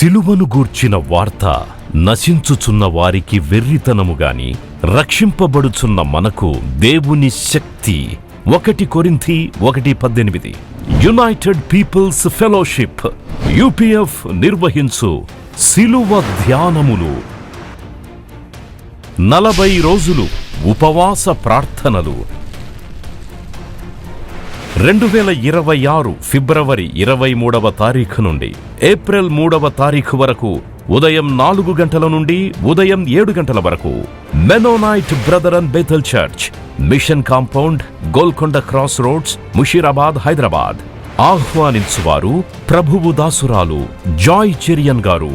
సిలువను గూర్చిన వార్త నశించుచున్న వారికి వెర్రితనము గాని రక్షింపబడుచున్న మనకు దేవుని శక్తి. 1 కొరింథీ 1:18. యునైటెడ్ పీపుల్స్ ఫెలోషిప్ UPF నిర్వహించు సిలువ ధ్యానములు. 40 రోజులు ఉపవాస ప్రార్థనలు. 2026 ఫిబ్రవరి 23వ తారీఖు నుండి ఏప్రిల్ 3వ తారీఖు వరకు ఉదయం 4 గంటల నుండి ఉదయం 7 గంటల వరకు Mennonite Brethren Bethel church, mission compound, Golconda cross roads, Musheerabad, Hyderabad. ఆహ్వానించువారు ప్రభువు దాసురాలు జాయ్ చెరియన్ గారు,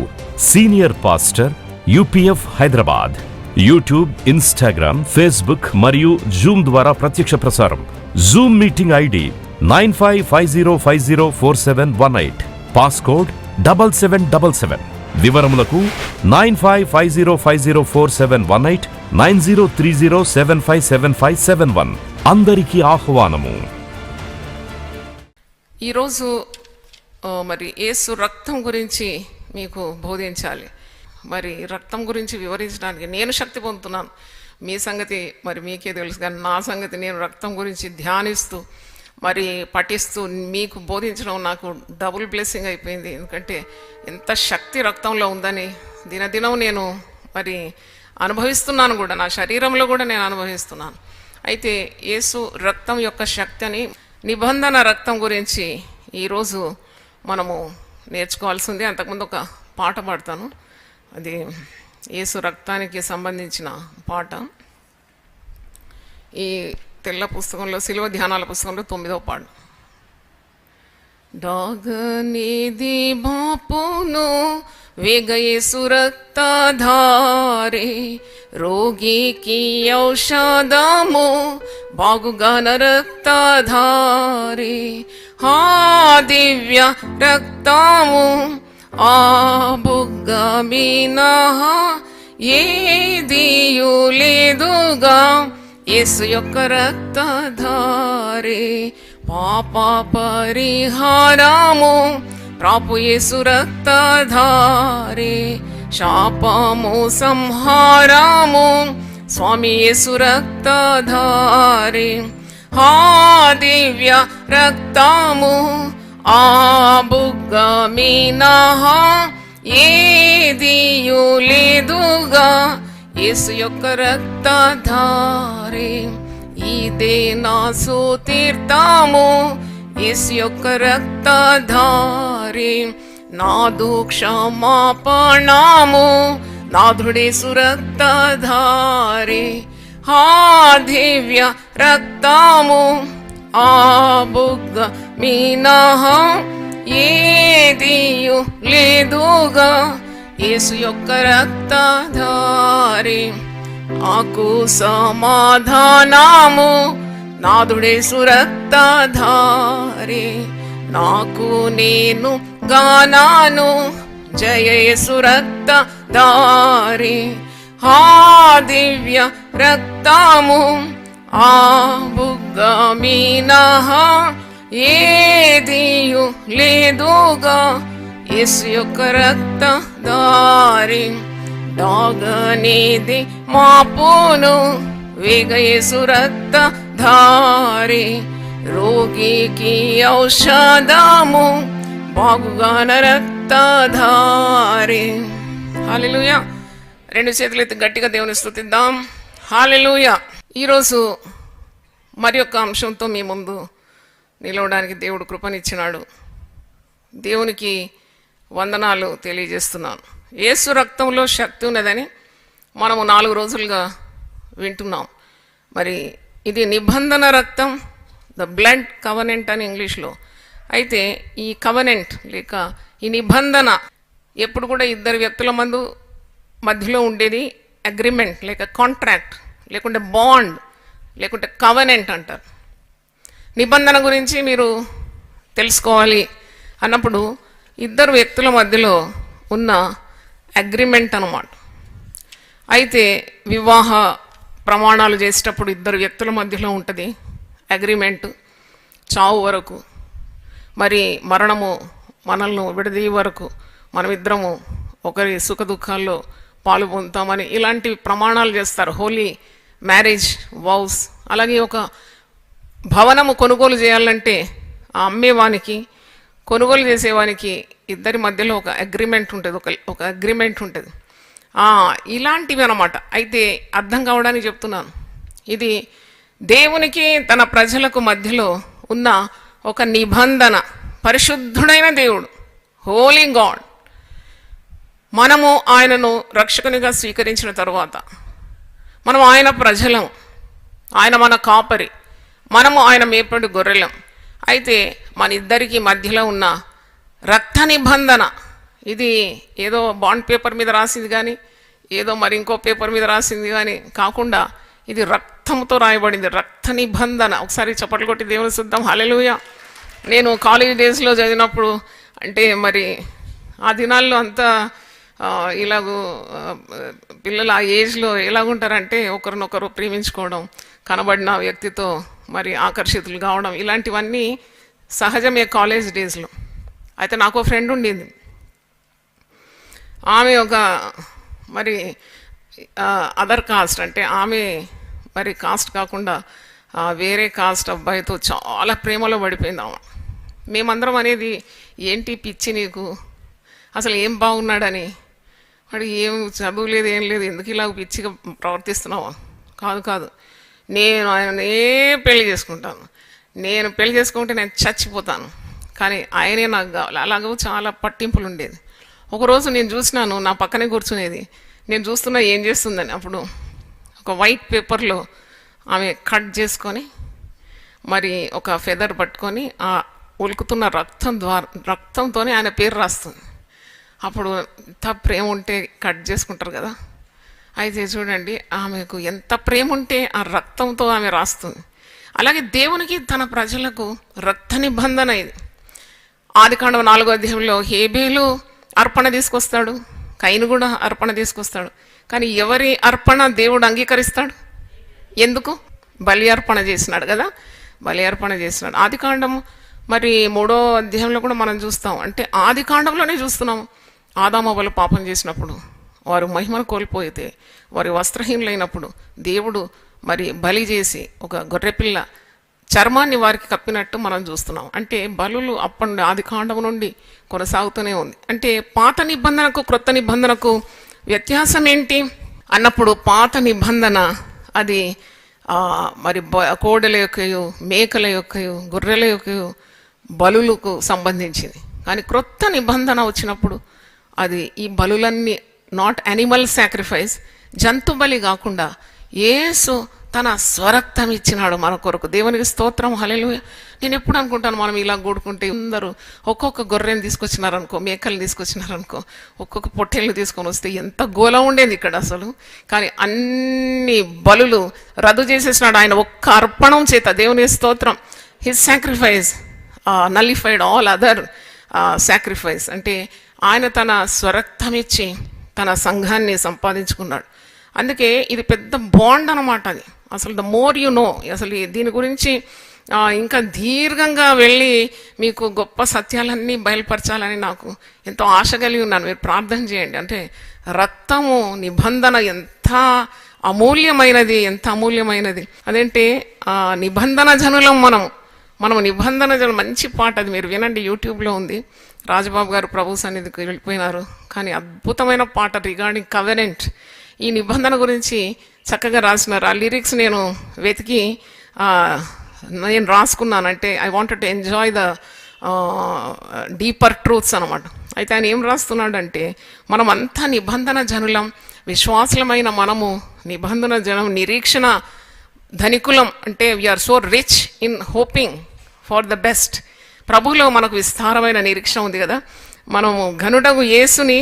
senior pastor, UPF Hyderabad. YouTube, Instagram, Facebook మరియు జూమ్ ద్వారా ప్రత్యక్ష ప్రసారం. Zoom meeting ID 9550504718, passcode 7777. వివరములకు 9550504718, 9030757571. అందరికీ ఆహ్వానము. ఈరోజు మరి యేసు రక్తం గురించి మీకు బోధించాలి. మరి రక్తం గురించి వివరించడానికి నేను శక్తి పొందుతున్నాను. మీ సంగతి మరి మీకే తెలుసు, కానీ నా సంగతి నేను రక్తం గురించి ధ్యానిస్తూ మరి పఠిస్తూ మీకు బోధించడం నాకు డబుల్ బ్లెస్సింగ్ అయిపోయింది. ఎందుకంటే ఎంత శక్తి రక్తంలో ఉందని దినదినం నేను మరి అనుభవిస్తున్నాను కూడా, నా శరీరంలో కూడా నేను అనుభవిస్తున్నాను. అయితే యేసు రక్తం యొక్క శక్తి అని, నిబంధన రక్తం గురించి ఈరోజు మనము నేర్చుకోవాల్సి ఉంది. అంతకుముందు ఒక పాట పాడతాను, అది యేసు రక్తానికి సంబంధించిన పాట. ఈ తెల్ల పుస్తకంలో, సిలువ ధ్యానాల పుస్తకంలో 9వ పాట. డాగనిది బాపును వేగ యేసు రక్తధారే, రోగికి ఔషధము బాగుగాన రక్తధారే. హా దివ్య రక్తము ఆ బుగ్గ మినహా ఏదియు లేదుగా, యేసు యొక్క రక్తధారే. పాప పరిహారము ప్రాపు యేసు రక్తధారే. శాపము సంహారము స్వామి యేసు రక్తధారే. హా దివ్య రక్తము ఆ బుగ్గ మినహా ఏదియు లేదుగా, యేసు యొక్క రక్తధారే. ఇదే నా సుతీర్థము యేసు యొక్క రక్తధారే. నాదు క్షమాపణము నాథుడేసు రక్తధారే. హా దివ్య రక్తము ఆ బుగ్గ మినహా ఏదియు లేదుగా, యేసు యొక్క రక్తధారే. ఆకు సమాధానము నాథుడేసు రక్తధారే. నాకు నేను గానాను జయ యేసు రక్తధారే. హా దివ్య రక్తము ఆ బుగ్గ మినహా ఏదియు లేదుగా, యేసు యొక్క రక్తధారే. డాగనిది మాపును వేగ యేసు రక్తధారే. రోగికి ఔషధము బాగుగాన రక్తధారే. హల్లెలూయా. 2 చేతులెత్తి గట్టిగా దేవుని స్తుతిద్దాం. హల్లెలూయా. ఈరోజు మరి ఒక అంశంతో మీ ముందు నిలవడానికి దేవుడు కృపనిచ్చినాడు. దేవునికి వందనాలు తెలియజేస్తున్నాను. యేసు రక్తంలో శక్తి ఉన్నదని మనము 4 రోజులుగా వింటున్నాం. మరి ఇది నిబంధన రక్తం, ద బ్లడ్ కవనెంట్ అని ఇంగ్లీష్లో. అయితే ఈ కవనెంట్ లేక ఈ నిబంధన ఎప్పుడు కూడా 2 వ్యక్తుల మధ్యలో ఉండేది. అగ్రిమెంట్ లేక కాంట్రాక్ట్, లేకుంటే బాండ్, లేకుంటే కవనెంట్ అంటారు. నిబంధన గురించి మీరు తెలుసుకోవాలి అన్నప్పుడు 2 వ్యక్తుల మధ్యలో ఉన్న అగ్రిమెంట్ అన్నమాట. అయితే వివాహ ప్రమాణాలు చేసేటప్పుడు 2 వ్యక్తుల మధ్యలో ఉంటుంది అగ్రిమెంట్, చావు వరకు, మరి మరణము మనల్ని విడదీ వరకు మనమిద్దరము ఒకరి సుఖ దుఃఖాల్లో పాలు పొందుతామని ఇలాంటి ప్రమాణాలు చేస్తారు. Holy marriage vows. అలాగే ఒక భవనము కొనుగోలు చేయాలంటే ఆ అమ్మేవానికి కొనుగోలు చేసేవానికి ఇద్దరి మధ్యలో ఒక అగ్రిమెంట్ ఉంటుంది, ఒక అగ్రిమెంట్ ఉంటుంది. ఇలాంటివి అన్నమాట. అయితే అర్థం కావడానికి చెప్తున్నాను, ఇది దేవునికి తన ప్రజలకు మధ్యలో ఉన్న ఒక నిబంధన. పరిశుద్ధుడైన దేవుడు, హోలీ గాడ్. మనము ఆయనను రక్షకునిగా స్వీకరించిన తరువాత మనం ఆయన ప్రజలం, ఆయన మన కాపరి, మనము ఆయన మేపడి గొర్రెలం. అయితే మన ఇద్దరికి మధ్యలో ఉన్న రక్త నిబంధన, ఇది ఏదో బాండ్ పేపర్ మీద రాసింది కానీ ఏదో మరి ఇంకో పేపర్ మీద రాసింది కానీ కాకుండా ఇది రక్తంతో రాయబడింది, రక్త నిబంధన. ఒకసారి చప్పట్లు కొట్టి దేవుని శుద్ధం హల్లెలూయా. నేను కాలేజ్ డేస్లో చదివినప్పుడు అంటే మరి ఆ దినాల్లో అంతా ఇలాగూ పిల్లలు ఆ ఏజ్లో ఎలాగుంటారంటే ఒకరినొకరు ప్రేమించుకోవడం, కనబడిన వ్యక్తితో మరి ఆకర్షితులు కావడం, ఇలాంటివన్నీ సహజమే కాలేజ్ డేస్లో. అయితే నాకు ఒక ఫ్రెండ్ ఉండేది. ఆమె ఒక మరి అదర్ కాస్ట్, అంటే ఆమె మరి కాస్ట్ కాకుండా వేరే కాస్ట్ అబ్బాయితో చాలా ప్రేమలో పడిపోయింది ఆమె. మేమందరం అనేది ఏంటి పిచ్చి నీకు, అసలు ఏం బాగున్నాడని, వాడు ఏం చదువు లేదు ఏం లేదు, ఎందుకు ఇలా పిచ్చిగా ప్రవర్తిస్తున్నావా? కాదు, నేను ఆయననే పెళ్లి చేసుకుంటాను, నేను పెళ్లి చేసుకుంటే నేను చచ్చిపోతాను, కానీ ఆయనే నాకు కావాలి. అలాగూ చాలా పట్టింపులు ఉండేది. ఒకరోజు నేను చూసినాను, నా పక్కనే కూర్చునేది, నేను చూస్తున్నా ఏం చేస్తుందని. అప్పుడు ఒక వైట్ పేపర్లో ఆమె కట్ చేసుకొని మరి ఒక ఫెదర్ పట్టుకొని ఆ ఉలుకుతున్న రక్తంతోనే ఆయన పేరు రాస్తుంది. అప్పుడు ఎంత ప్రేమ ఉంటే కట్ చేసుకుంటారు కదా. అయితే చూడండి, ఆమెకు ఎంత ప్రేమ ఉంటే ఆ రక్తంతో ఆమె రాస్తుంది. అలాగే దేవునికి తన ప్రజలకు రక్త నిబంధన ఇది. ఆదికాండం 4వ అధ్యాయంలో హేబేలు అర్పణ తీసుకొస్తాడు, కయీను కూడా అర్పణ తీసుకొస్తాడు. కానీ ఎవరి అర్పణ దేవుడు అంగీకరిస్తాడు? ఎందుకు? బలి అర్పణ చేసినాడు కదా, బలి అర్పణ చేసినాడు. ఆదికాండం మరి 3వ అధ్యాయంలో కూడా మనం చూస్తాం. అంటే ఆదికాండంలోనే చూస్తున్నాం, ఆదామవ్వలు పాపం చేసినప్పుడు, వారు మహిమను కోల్పోయితే, వారి వస్త్రహీనులైనప్పుడు దేవుడు మరి బలి చేసి ఒక గొర్రెపిల్ల చర్మాన్ని వారికి కప్పినట్టు మనం చూస్తున్నాం. అంటే బలులు అప్పటి ఆదికాండం నుండి కొనసాగుతూనే ఉంది. అంటే పాత నిబంధనకు క్రొత్త నిబంధనకు వ్యత్యాసం ఏంటి అన్నప్పుడు, పాత నిబంధన అది మరి కోడెల యొక్కయు మేకల యొక్కయు గొర్రెల యొక్కయు బలులకు సంబంధించింది. కానీ క్రొత్త నిబంధన వచ్చినప్పుడు అది ఈ బలులన్నీ నాట్ యానిమల్ సాక్రిఫైస్, జంతు బలి కాకుండా యేసు తన స్వరక్తం ఇచ్చినాడు మన కొరకు. దేవునికి స్తోత్రం హల్లెలూయా. నేను ఎప్పుడు అనుకుంటాను, మనం ఇలా కూడుకుంటే అందరూ ఒక్కొక్క గొర్రెని తీసుకొచ్చినారనుకో, మేకలు తీసుకొచ్చినారనుకో, ఒక్కొక్క పొట్టేళ్ళు తీసుకొని వస్తే ఎంత గోల ఉండేది ఇక్కడ అసలు. కానీ అన్ని బలులు రద్దు చేసేసినాడు ఆయన ఒక్క అర్పణం చేత. దేవునికి స్తోత్రం. His sacrifice nullified all other sacrifice. అంటే ఆయన తన స్వరక్తం ఇచ్చి తన సంఘాన్ని సంపాదించుకున్నాడు. అందుకే ఇది పెద్ద బాండ్ అనమాట. అది అసలు ద మోర్ యు నో, అసలు దీని గురించి ఇంకా దీర్ఘంగా వెళ్ళి మీకు గొప్ప సత్యాలన్నీ బయలుపరచాలని నాకు ఎంతో ఆశ కలిగి ఉన్నాను. మీరు ప్రార్థన చేయండి. అంటే రక్తము నిబంధన ఎంత అమూల్యమైనది, ఎంత అమూల్యమైనది. అదేంటే నిబంధన జనులం మనము నిబంధన జనులు. మంచి పాట అది, మీరు వినండి, యూట్యూబ్లో ఉంది. రాజబాబు గారు ప్రభు సన్నిధికి వెళ్ళిపోయినారు, కానీ అద్భుతమైన పాట రిగార్డింగ్ కవెనెంట్. ఈ నిబంధన గురించి చక్కగా రాసినారు. ఆ లిరిక్స్ నేను వెతికి నేను రాసుకున్నాను. అంటే I wanted to enjoy the deeper truths అనమాట. అయితే ఆయన ఏం రాస్తున్నాడంటే, మనం అంతా నిబంధన జనులం, విశ్వాసులమైన మనము నిబంధన జనం, నిరీక్షణ ధనికులం. అంటే we are so rich in hoping for the best. ప్రభువులో మనకు విస్తారమైన నిరీక్షణ ఉంది కదా. మనము ఘనుడగు యేసుని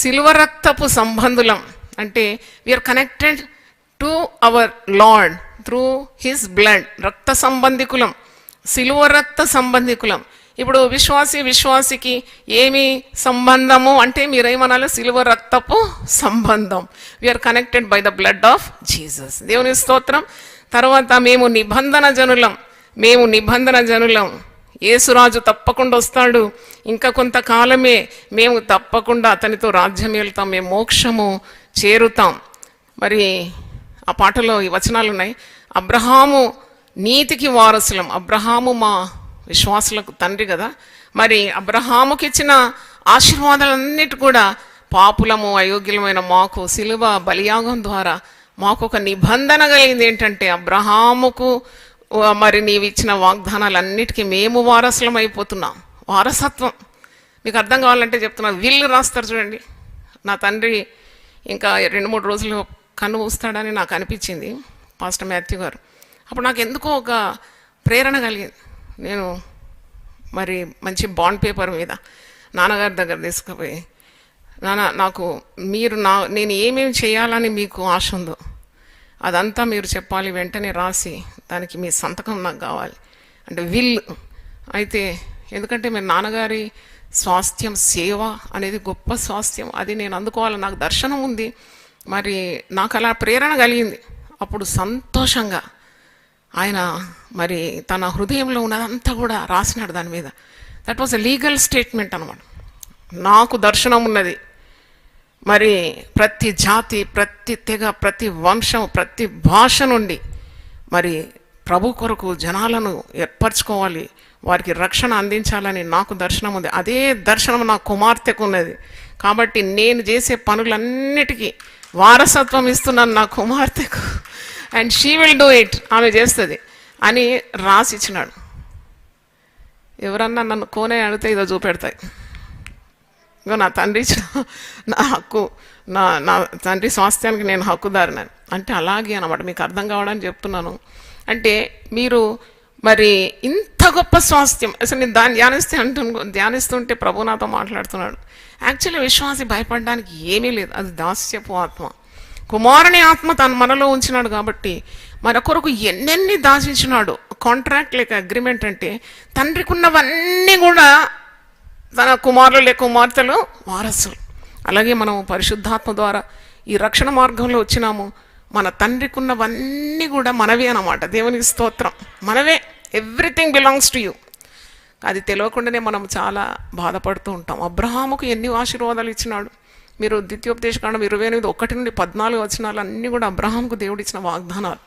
శిలువ రక్తపు సంబంధులం. అంటే we are connected to our Lord through his blood. రక్త సంబంధికులం, శిలువ రక్త సంబంధికులం. ఇప్పుడు విశ్వాసికి ఏమి సంబంధము అంటే మీరేమనాలి? శిలువ రక్తపు సంబంధం. We are connected by the blood of Jesus. దేవుని స్తోత్రం. తర్వాత మేము నిబంధన జనులం. యేసురాజు తప్పకుండా వస్తాడు, ఇంకా కొంతకాలమే మేము తప్పకుండా అతనితో రాజ్యం వెళ్తాం, మేము మోక్షము చేరుతాం. మరి ఆ పాటలో ఈ వచనాలు ఉన్నాయి. అబ్రహాము నీతికి వారసులం. అబ్రహాము మా విశ్వాసులకు తండ్రి కదా. మరి అబ్రహాముకి ఇచ్చిన ఆశీర్వాదాలన్నిటి కూడా పాపులము అయోగ్యులమైన మాకు సిలువ బలియాగం ద్వారా మాకు ఒక నిబంధన కలిగింది. ఏంటంటే అబ్రహాముకు మరి నీవు ఇచ్చిన వాగ్దానాలన్నిటికీ మేము వారసులం అయిపోతున్నాం. వారసత్వం మీకు అర్థం కావాలంటే చెప్తున్నా. విల్లు రాస్తారు చూడండి. నా తండ్రి ఇంకా 2-3 రోజులు కన్ను మూస్తాడని నాకు అనిపించింది, పాస్టర్ మాథ్యూ గారు. అప్పుడు నాకు ఎందుకో ఒక ప్రేరణ కలిగింది. నేను మరి మంచి బాండ్ పేపర్ మీద నాన్నగారి దగ్గర తీసుకుపోయి, నాన్న నాకు మీరు నేను ఏమేమి చేయాలని మీకు ఆశ ఉందో అదంతా మీరు చెప్పాలి, వెంటనే రాసి దానికి మీ సంతకం నాకు కావాలి అంటే విల్. అయితే ఎందుకంటే మీ నాన్నగారి స్వాస్థ్యం సేవ అనేది గొప్ప స్వాస్థ్యం, అది నేను అందుకోవాలని నాకు దర్శనం ఉంది. మరి నాకు అలా ప్రేరణ కలిగింది. అప్పుడు సంతోషంగా ఆయన మరి తన హృదయంలో ఉన్నదంతా కూడా రాసినాడు దాని మీద. That was a legal statement అనమాట. నాకు దర్శనం ఉన్నది. మరి ప్రతి జాతి, ప్రతి తెగ, ప్రతి వంశం, ప్రతి భాష నుండి మరి ప్రభు కొరకు జనాలను ఏర్పరచుకోవాలి, వారికి రక్షణ అందించాలని నాకు దర్శనం ఉంది. అదే దర్శనం నా కుమార్తెకు ఉన్నది. కాబట్టి నేను చేసే పనులన్నిటికీ వారసత్వం ఇస్తున్నాను నా కుమార్తెకు. And she will do it, ఆమె చేస్తుంది అని రాసి ఇచ్చినాడు. ఎవరన్నా నన్ను కోనే అడిగితే ఇదో చూపెడతాయి. ఇగో నా తండ్రి నా హక్కు, నా తండ్రి స్వాస్థ్యానికి నేను హక్కుదారినాను అంటే అలాగే అనమాట. మీకు అర్థం కావడానికి చెప్తున్నాను. అంటే మీరు మరి ఇంత గొప్ప స్వాస్థ్యం అసలు నేను దాన్ని ధ్యానిస్తుంటే ప్రభు నాతో మాట్లాడుతున్నాడు. యాక్చువల్లీ విశ్వాసి భయపడడానికి ఏమీ లేదు, అది దాస్యపు ఆత్మ. కుమారుని ఆత్మ తను మనలో ఉంచినాడు కాబట్టి మన కొరకు ఎన్నెన్ని దాచించినాడు. కాంట్రాక్ట్ లేక అగ్రిమెంట్ అంటే తండ్రికి ఉన్నవన్నీ కూడా తన కుమారులు లేక కుమార్తెలు వారసులు. అలాగే మనం పరిశుద్ధాత్మ ద్వారా ఈ రక్షణ మార్గంలో వచ్చినాము. మన తండ్రికి ఉన్నవన్నీ కూడా మనవే అన్నమాట. దేవునికి స్తోత్రం, మనవే. Everything belongs to you. అది తెలియకుండానే మనం చాలా బాధపడుతూ ఉంటాం. అబ్రహాముకు ఎన్ని ఆశీర్వాదాలు ఇచ్చినాడు. మీరు ద్వితీయోపదేశకాండం 28:1-14 వచనాలు అన్నీ కూడా అబ్రహాముకు దేవుడు ఇచ్చిన వాగ్దానాలు.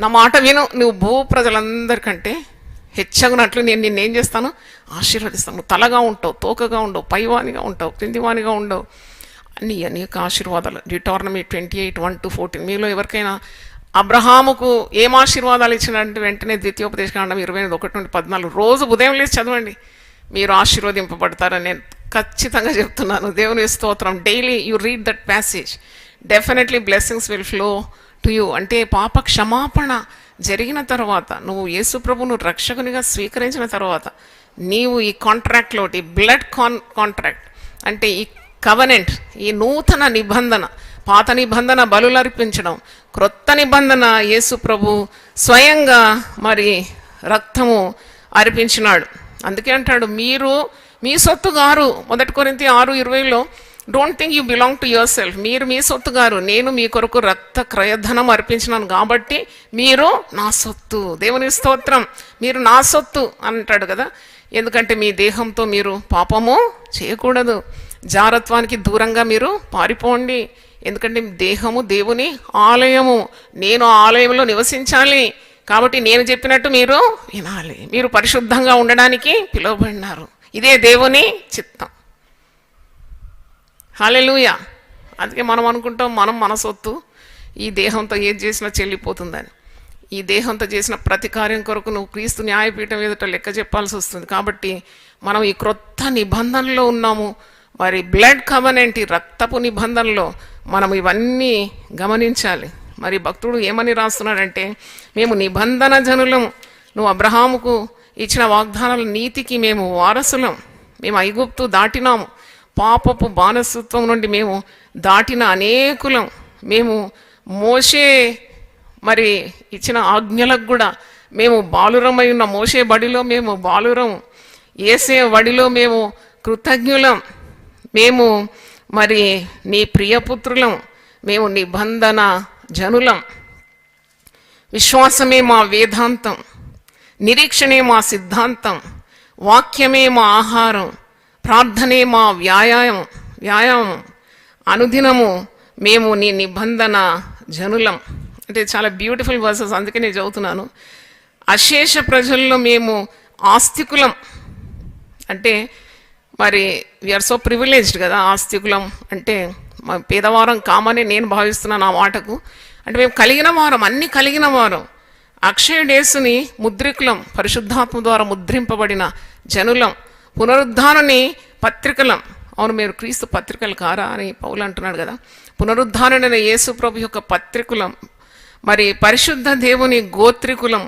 నా మాట విను, నువ్వు భూ ప్రజలందరికంటే హెచ్చగునట్లు నేను నిన్నేం చేస్తాను, ఆశీర్వదిస్తాను. నువ్వు తలగా ఉంటావు, తోకగా ఉండవు, పైవానిగా ఉంటావు, క్రిందివానిగా ఉండవు. అన్ని అనేక ఆశీర్వాదాలు. డ్యూటారనమీ 28:1-14. మీలో ఎవరికైనా అబ్రహాముకు ఏం ఆశీర్వాదాలు ఇచ్చినట్టు వెంటనే ద్వితీయోపదేశకాండం 28:1-14 రోజు ఉదయం లేచి చదవండి. మీరు ఆశీర్వదింపబడతారని నేను ఖచ్చితంగా చెప్తున్నాను. దేవుని స్తోత్రం. Daily you read that passage, definitely blessings will flow to you. అంటే పాప క్షమాపణ జరిగిన తర్వాత, నువ్వు యేసు ప్రభువును రక్షకునిగా స్వీకరించిన తర్వాత, నీవు ఈ కాంట్రాక్ట్లో, ఈ బ్లడ్ కాంట్రాక్ట్ అంటే ఈ కవనెంట్, ఈ నూతన నిబంధన, పాత నిబంధన బలులు అర్పించడం, క్రొత్త నిబంధన యేసు ప్రభు స్వయంగా మరి రక్తము అర్పించినాడు. అందుకే అంటాడు, మీరు మీ సొత్తు గారు. 1 కొరింథీ 6:20 don't think you belong to your self. మీరు మీ సొత్తు గారు, నేను మీ కొరకు రక్త క్రయధనం అర్పించినాను కాబట్టి మీరు నా సొత్తు. దేవుని స్తోత్రం. మీరు నా సొత్తు అంటాడు కదా. ఎందుకంటే మీ దేహంతో మీరు పాపము చేయకూడదు, జారత్వానికి దూరంగా మీరు పారిపోండి. ఎందుకంటే దేహము దేవుని ఆలయము, నేను ఆలయంలో నివసించాలి. కాబట్టి నేను చెప్పినట్టు మీరు వినాలి. మీరు పరిశుద్ధంగా ఉండడానికి పిలువబడినారు. ఇదే దేవుని చిత్తం. హల్లెలూయా. అందుకే మనం అనుకుంటాం మనం మన సొత్తు, ఈ దేహంతో ఏది చేసినా చెల్లిపోతుందని. ఈ దేహంతో చేసిన ప్రతి కార్యం కొరకు నువ్వు క్రీస్తు న్యాయపీఠం ఎదుట లెక్క చెప్పాల్సి వస్తుంది. కాబట్టి మనం ఈ క్రొత్త నిబంధనలో ఉన్నాము. మరి బ్లడ్ కవనెంట్, ఈ రక్తపు నిబంధనలో మనం ఇవన్నీ గమనించాలి. మరి భక్తుడు ఏమని రాస్తున్నాడంటే, మేము నిబంధన జనులం, నువ్వు అబ్రహాముకు ఇచ్చిన వాగ్దానాల నీతికి మేము వారసులం. మేము ఐగుప్తు దాటినాము, పాపపు బానిసత్వం నుండి మేము దాటిన అనేకులం. మేము మోషే మరి ఇచ్చిన ఆజ్ఞలకు కూడా మేము బాలురమై ఉన్న మోషే బడిలో మేము బాలురం, యేసే బడిలో మేము కృతజ్ఞులం. మేము మరి నీ ప్రియపుత్రులం, మేము నిబంధన జనులం. విశ్వాసమే మా వేదాంతం. నిరీక్షణే మా సిద్ధాంతం, వాక్యమే మా ఆహారం, ప్రార్థనే మా వ్యాయామం, అనుదినము మేము నీ నిబంధన జనులం. అంటే చాలా బ్యూటిఫుల్ వర్సెస్, అందుకే నేను చదువుతున్నాను. అశేష ప్రజల్లో మేము ఆస్తికులం. అంటే మరి వీఆర్ సో ప్రివిలేజ్డ్ కదా, ఆస్తికులం అంటే పేదవారం కామని నేను భావిస్తున్నాను ఆ మాటకు. అంటే మేము కలిగిన వారం, అన్ని కలిగిన వారం, అక్షయుడేసుని ముద్రికులం, పరిశుద్ధాత్మ ద్వారా ముద్రింపబడిన జనులం, పునరుద్ధారణని పత్రికలం. అవును, మీరు క్రీస్తు పత్రికలు కారా అని పౌలు అంటున్నాడు కదా. పునరుద్ధారణైన యేసు ప్రభు యొక్క పత్రికులం, మరి పరిశుద్ధ దేవుని గోత్రికులం,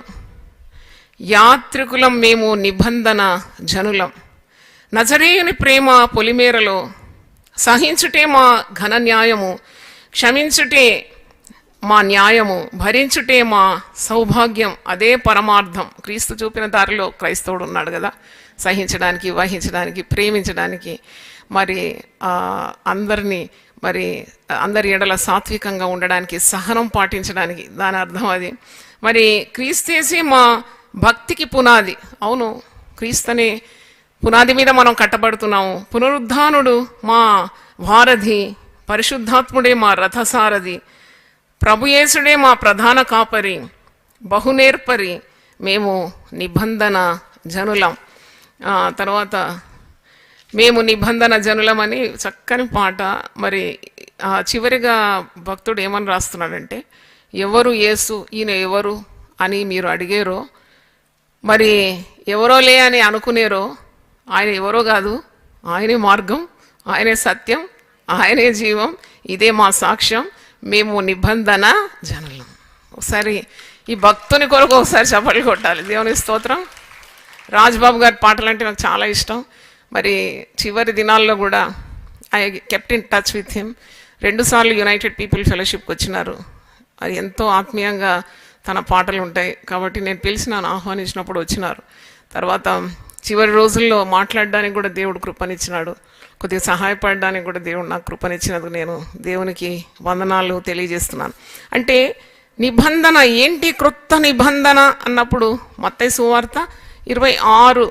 యాత్రికులం, మేము నిబంధన జనులం. నజరేయుని ప్రేమ పొలిమేరలో, సహించుటే మా ఘన న్యాయము, క్షమించుటే మా న్యాయము, భరించుటే మా సౌభాగ్యం. అదే పరమార్థం. క్రీస్తు చూపిన దారిలో క్రైస్తవుడు ఉన్నాడు కదా, సహించడానికి, వహించడానికి, ప్రేమించడానికి, మరి అందరి ఎడల సాత్వికంగా ఉండడానికి, సహనం పాటించడానికి. దాని అర్థం అది. మరి క్రీస్తేసి మా భక్తికి పునాది. అవును, క్రీస్తుని పునాది మీద మనం కట్టబడుతున్నాము. పునరుద్ధానుడు మా వారధి, పరిశుద్ధాత్ముడే మా రథసారథి, ప్రభుయేసుడే మా ప్రధాన కాపరి, బహునేర్పరి, మేము నిబంధన జనులం. తర్వాత మేము నిబంధన జనులమని చక్కని పాట. మరి చివరిగా భక్తుడు ఏమని రాస్తున్నాడంటే, ఎవరు యేసు, ఈయన ఎవరు అని మీరు అడిగేరో, మరి ఎవరోలే అని అనుకునేరో, ఆయన ఎవరో కాదు, ఆయనే మార్గం, ఆయనే సత్యం, ఆయనే జీవం, ఇదే మా సాక్ష్యం, మేము నిబంధన జనులం. ఒకసారి ఈ భక్తుని కొరకు ఒకసారి చప్పట్లు కొట్టాలి. దేవుని స్తోత్రం. రాజ్బాబు గారి పాటలు అంటే నాకు చాలా ఇష్టం. మరి చివరి దినాల్లో కూడా I kept in touch with him. 2 సార్లు యునైటెడ్ పీపుల్ ఫెలోషిప్కి వచ్చినారు. అది ఎంతో ఆత్మీయంగా తన పాటలు ఉంటాయి కాబట్టి నేను పిలిచినాను, ఆహ్వానించినప్పుడు వచ్చినారు. తర్వాత చివరి రోజుల్లో మాట్లాడడానికి కూడా దేవుడు కృపనిచ్చినాడు, కొద్దిగా సహాయపడడానికి కూడా దేవుడు నాకు కృపనిచ్చినందుకు నేను దేవునికి వందనాలు తెలియజేస్తున్నాను. అంటే నిబంధన ఏంటి, క్రొత్త నిబంధన అన్నప్పుడు మత్తయి సువార్త 26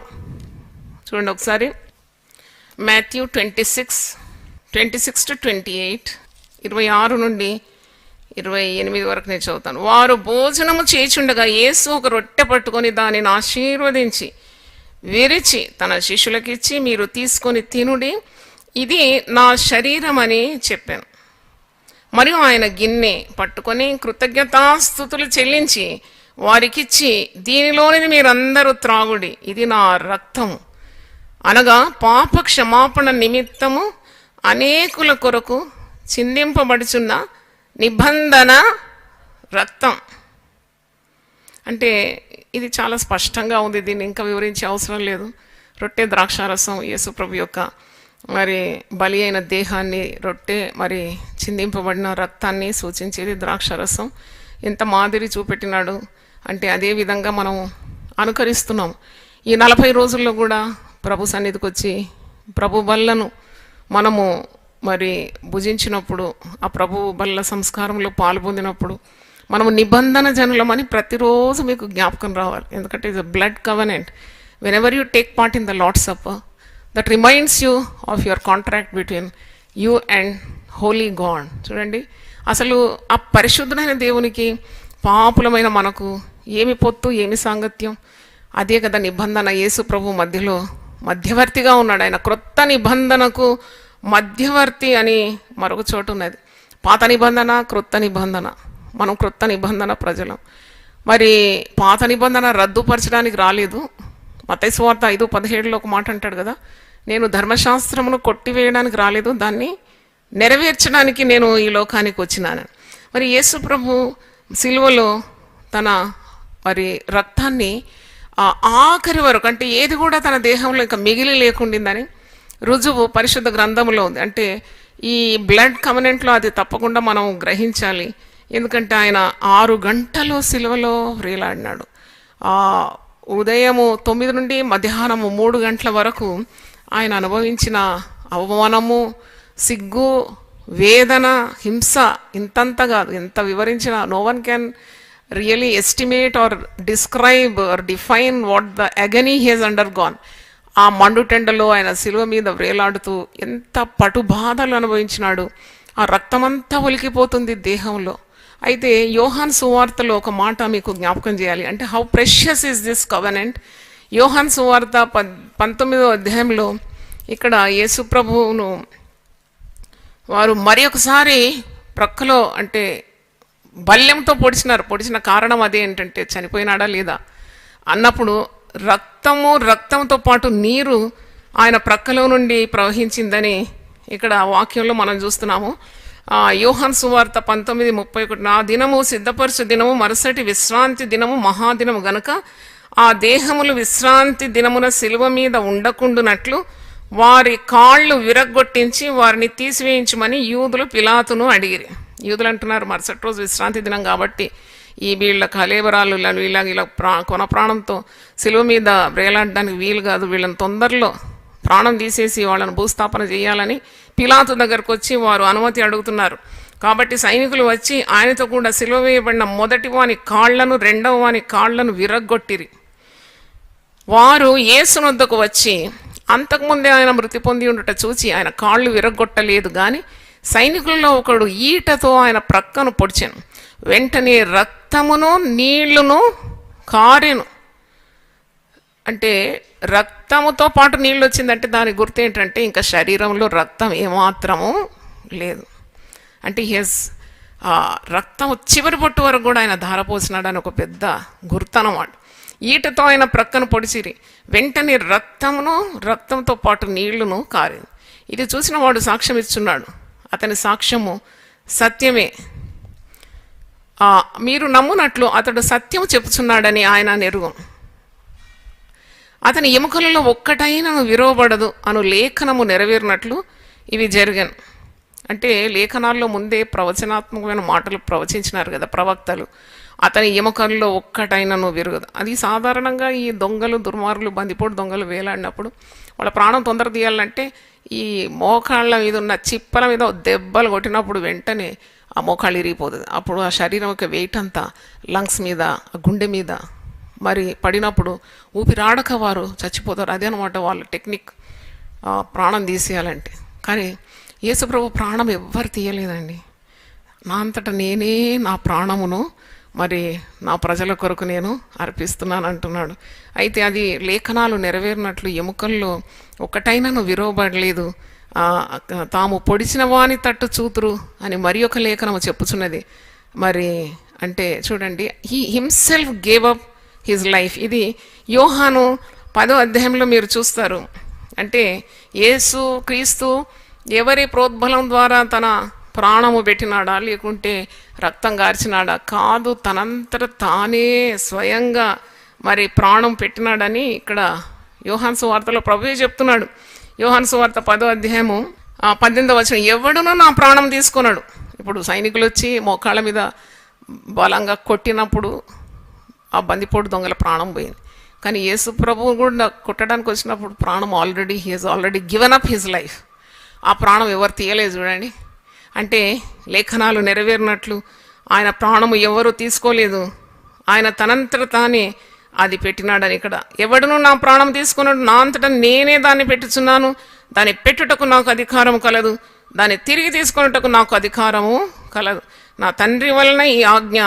చూడండి ఒకసారి. మాథ్యూ 26 to 28, 26 నుండి 28 వరకు నేను చదువుతాను. వారు భోజనము చేయుచుండగా యేసు ఒక రొట్టె పట్టుకొని దానిని ఆశీర్వదించి విరిచి తన శిష్యులకిచ్చి, మీరు తీసుకొని తినుడి, ఇది నా శరీరం అని చెప్పాను. మరియు ఆయన గిన్నె పట్టుకొని కృతజ్ఞతాస్తుతులు చెల్లించి వారికిచ్చి, దీనిలోనిది మీరందరూ త్రాగుడి, ఇది నా రక్తము, అనగా పాప క్షమాపణ నిమిత్తము అనేకుల కొరకు చిందింపబడుచున్న నిబంధన రక్తం. అంటే ఇది చాలా స్పష్టంగా ఉంది, దీన్ని ఇంకా వివరించే అవసరం లేదు. రొట్టె ద్రాక్షారసం యేసు ప్రభు యొక్క మరి బలి అయిన దేహాన్ని, రొట్టె మరి చిందింపబడిన రక్తాన్ని సూచించేది ద్రాక్షారసం. ఎంత మాదిరి చూపెట్టినాడు అంటే అదే విధంగా మనం అనుకరిస్తున్నాం. ఈ 40 రోజుల్లో కూడా ప్రభు సన్నిధికి వచ్చి ప్రభు బల్లను మనము మరి భుజించినప్పుడు, ఆ ప్రభు బల్ల సంస్కారంలో పాల్పొందినప్పుడు మనము నిబంధన జనులమని ప్రతిరోజు మీకు జ్ఞాపకం రావాలి. ఎందుకంటే it's a blood covenant. When ever you take part in the Lord's supper, that reminds you of your contract between you and holy God. చూడండి, అసలు ఆ పరిశుద్ధమైన దేవునికి పాపులమైన మనకు ఏమి పొత్తు, ఏమి సాంగత్యం? అదే కదా నిబంధన. యేసు ప్రభు మధ్యలో మధ్యవర్తిగా ఉన్నాడు. ఆయన క్రొత్త నిబంధనకు మధ్యవర్తి అని మరొక చోటు ఉన్నది. పాత నిబంధన, క్రొత్త నిబంధన. మనం క్రొత్త నిబంధన ప్రజలం. మరి పాత నిబంధన రద్దుపరచడానికి రాలేదు. మత్తయి సువార్త 5:17 ఒక మాట అంటాడు కదా, నేను ధర్మశాస్త్రమును కొట్టివేయడానికి రాలేదు, దాన్ని నెరవేర్చడానికి నేను ఈ లోకానికి వచ్చినాను. మరి యేసు ప్రభు సిలువలో తన మరి రక్తాన్ని ఆఖరి వరకు, అంటే ఏది కూడా తన దేహంలో ఇంకా మిగిలి లేకుండిందని రుజువు పరిశుద్ధ గ్రంథంలో ఉంది. అంటే ఈ బ్లడ్ కవెనెంట్లో అది తప్పకుండా మనం గ్రహించాలి. ఎందుకంటే ఆయన 6 గంటలు సిలువలో వేలాడినాడు. ఉదయము 9 నుండి మధ్యాహ్నము 3 గంటల వరకు ఆయన అనుభవించిన అవమానము, సిగ్గు, వేదన, హింస ఇంతంత కాదు, ఎంత వివరించినా no one can really estimate or describe or define what the agony he has undergone. ఆ మండుటెండలో ఆయన శిలువ మీద వ్రేలాడుతూ ఎంత పటుబాధలు అనుభవించినాడు. ఆ రక్తమంతా ఒలికిపోతుంది దేహంలో. అయితే యోహాన్ సువార్తలో ఒక మాట మీకు జ్ఞాపకం చేయాలి. అంటే how precious is this covenant. Yohan సువార్త 19వ అధ్యాయంలో ఇక్కడ యేసు ప్రభువును వారు మరి ఒకసారి ప్రక్కలో అంటే బల్యంతో పొడిచిన కారణం అదే ఏంటంటే చనిపోయినాడా లేదా అన్నప్పుడు రక్తంతో పాటు నీరు ఆయన ప్రక్కలో నుండి ప్రవహించిందని ఇక్కడ వాక్యంలో మనం చూస్తున్నాము. యోహాన్ సువార్త 19:31, నా దినము సిద్ధపరచు దినము మరుసటి విశ్రాంతి దినము మహాదినము గనుక ఆ దేహములు విశ్రాంతి దినమున శిలువ మీద ఉండకుండునట్లు వారి కాళ్ళు విరగ్గొట్టించి వారిని తీసివేయించమని యూదులు పిలాతును అడిగిరి. యూదులు అంటున్నారు మరుసటి రోజు విశ్రాంతి దినం కాబట్టి ఈ వీళ్ళ కలేబరాలు ఇలా కొన ప్రాణంతో శిలువ మీద వేలాడడానికి వీలు కాదు, వీళ్ళని తొందరలో ప్రాణం తీసేసి వాళ్ళని భూస్థాపన చేయాలని పిలాతు దగ్గరకు వచ్చి వారు అనుమతి అడుగుతున్నారు. కాబట్టి సైనికులు వచ్చి ఆయనతో కూడా శిలువ వేయబడిన మొదటి వాని కాళ్లను రెండవ వాని కాళ్లను విరగ్గొట్టిరి. వారు యేసునొద్దకు వచ్చి అంతకుముందే ఆయన మృతి పొంది ఉండుట చూచి ఆయన కాళ్ళు విరగ్గొట్టలేదు కానీ సైనికులలో ఒకడు ఈటతో ఆయన ప్రక్కను పొడిచాను. వెంటనే రక్తమును నీళ్లును కారెను. అంటే రక్తముతో పాటు నీళ్ళు వచ్చిందంటే దాని గుర్తు ఏంటంటే ఇంకా శరీరంలో రక్తం ఏమాత్రము లేదు. అంటే రక్తం చివరి పొట్టు వరకు కూడా ఆయన ధారపోసినాడు అని ఒక పెద్ద గుర్తు అన్నమాట. ఈటతో ఆయన ప్రక్కను పొడిచిరి. వెంటనే రక్తంతో పాటు నీళ్లును కారింది. ఇది చూసిన వాడు సాక్ష్యం ఇస్తున్నాడు. అతని సాక్ష్యము సత్యమే. మీరు నమ్మునట్లు అతడు సత్యం చెప్పుచున్నాడని ఆయన నెరుగు. అతని ఎముకలలో ఒక్కటైనను విరవబడదు అను లేఖనము నెరవేరినట్లు ఇవి జరిగాను. అంటే లేఖనాల్లో ముందే ప్రవచనాత్మకమైన మాటలు ప్రవచించినారు కదా ప్రవక్తలు. అతని ఎముకల్లో ఒక్కటైనను విరగదు. అది సాధారణంగా ఈ దొంగలు దుర్మార్గులు బందిపోటు దొంగలు వేలాడినప్పుడు వాళ్ళ ప్రాణం తొందర తీయాలంటే ఈ మోకాళ్ళ మీద ఉన్న చిప్పల మీద దెబ్బలు కొట్టినప్పుడు వెంటనే ఆ మోకాళ్ళు ఇరిగిపోతుంది. అప్పుడు ఆ శరీరం యొక్క వెయిట్ అంతా లంగ్స్ మీద గుండె మీద మరి పడినప్పుడు ఊపిరాడక వారు చచ్చిపోతారు. అదే అనమాట వాళ్ళ టెక్నిక్ ప్రాణం తీసేయాలంటే. కానీ యేసుప్రభు ప్రాణం ఎవ్వరు తీయలేదండి. నా అంతటా నేనే నా ప్రాణమును మరి నా ప్రజల కొరకు నేను అర్పిస్తున్నాను అంటున్నాడు. అయితే అది లేఖనాలు నెరవేరినట్లు ఎముకల్లో ఒకటైనను విరవబడలేదు, తాము పొడిచిన వాని తట్టు చూతురు అని మరి ఒక లేఖనము చెప్పుచున్నది. మరి అంటే చూడండి, he himself gave up his life. ఇది యోహాను 10వ అధ్యాయంలో మీరు చూస్తారు. అంటే యేసు క్రీస్తు ఎవరి ప్రోద్బలం ద్వారా తన ప్రాణము పెట్టినాడా లేకుంటే రక్తం గార్చినాడా? కాదు, తనంతట తానే స్వయంగా మరి ప్రాణం పెట్టినాడని ఇక్కడ యోహాను సువార్తలో ప్రభువే చెప్తున్నాడు. యోహాను సువార్త 10వ అధ్యాయము 18వ వచనం, ఎవడునూ నా ప్రాణం తీసుకున్నాడు. ఇప్పుడు సైనికులు వచ్చి మోకాళ్ళ మీద బలంగా కొట్టినప్పుడు ఆ బందిపోటు దొంగల ప్రాణం పోయింది. కానీ యేసు ప్రభువు కూడా కొట్టడానికి వచ్చినప్పుడు ప్రాణం he he's already given up his life. ఆ ప్రాణం ఎవరు తీయలేదు చూడండి. అంటే లేఖనాలు నెరవేరినట్లు ఆయన ప్రాణము ఎవరు తీసుకోలేదు, ఆయన తనంతట తానే అది పెట్టినాడని ఇక్కడ. ఎవడును నా ప్రాణం తీసుకున్నాడు, నా అంతటా నేనే దాన్ని పెట్టుచున్నాను, దాన్ని పెట్టుటకు నాకు అధికారం కలదు, దాన్ని తిరిగి తీసుకున్నటకు నాకు అధికారము కలదు, నా తండ్రి వలన ఈ ఆజ్ఞ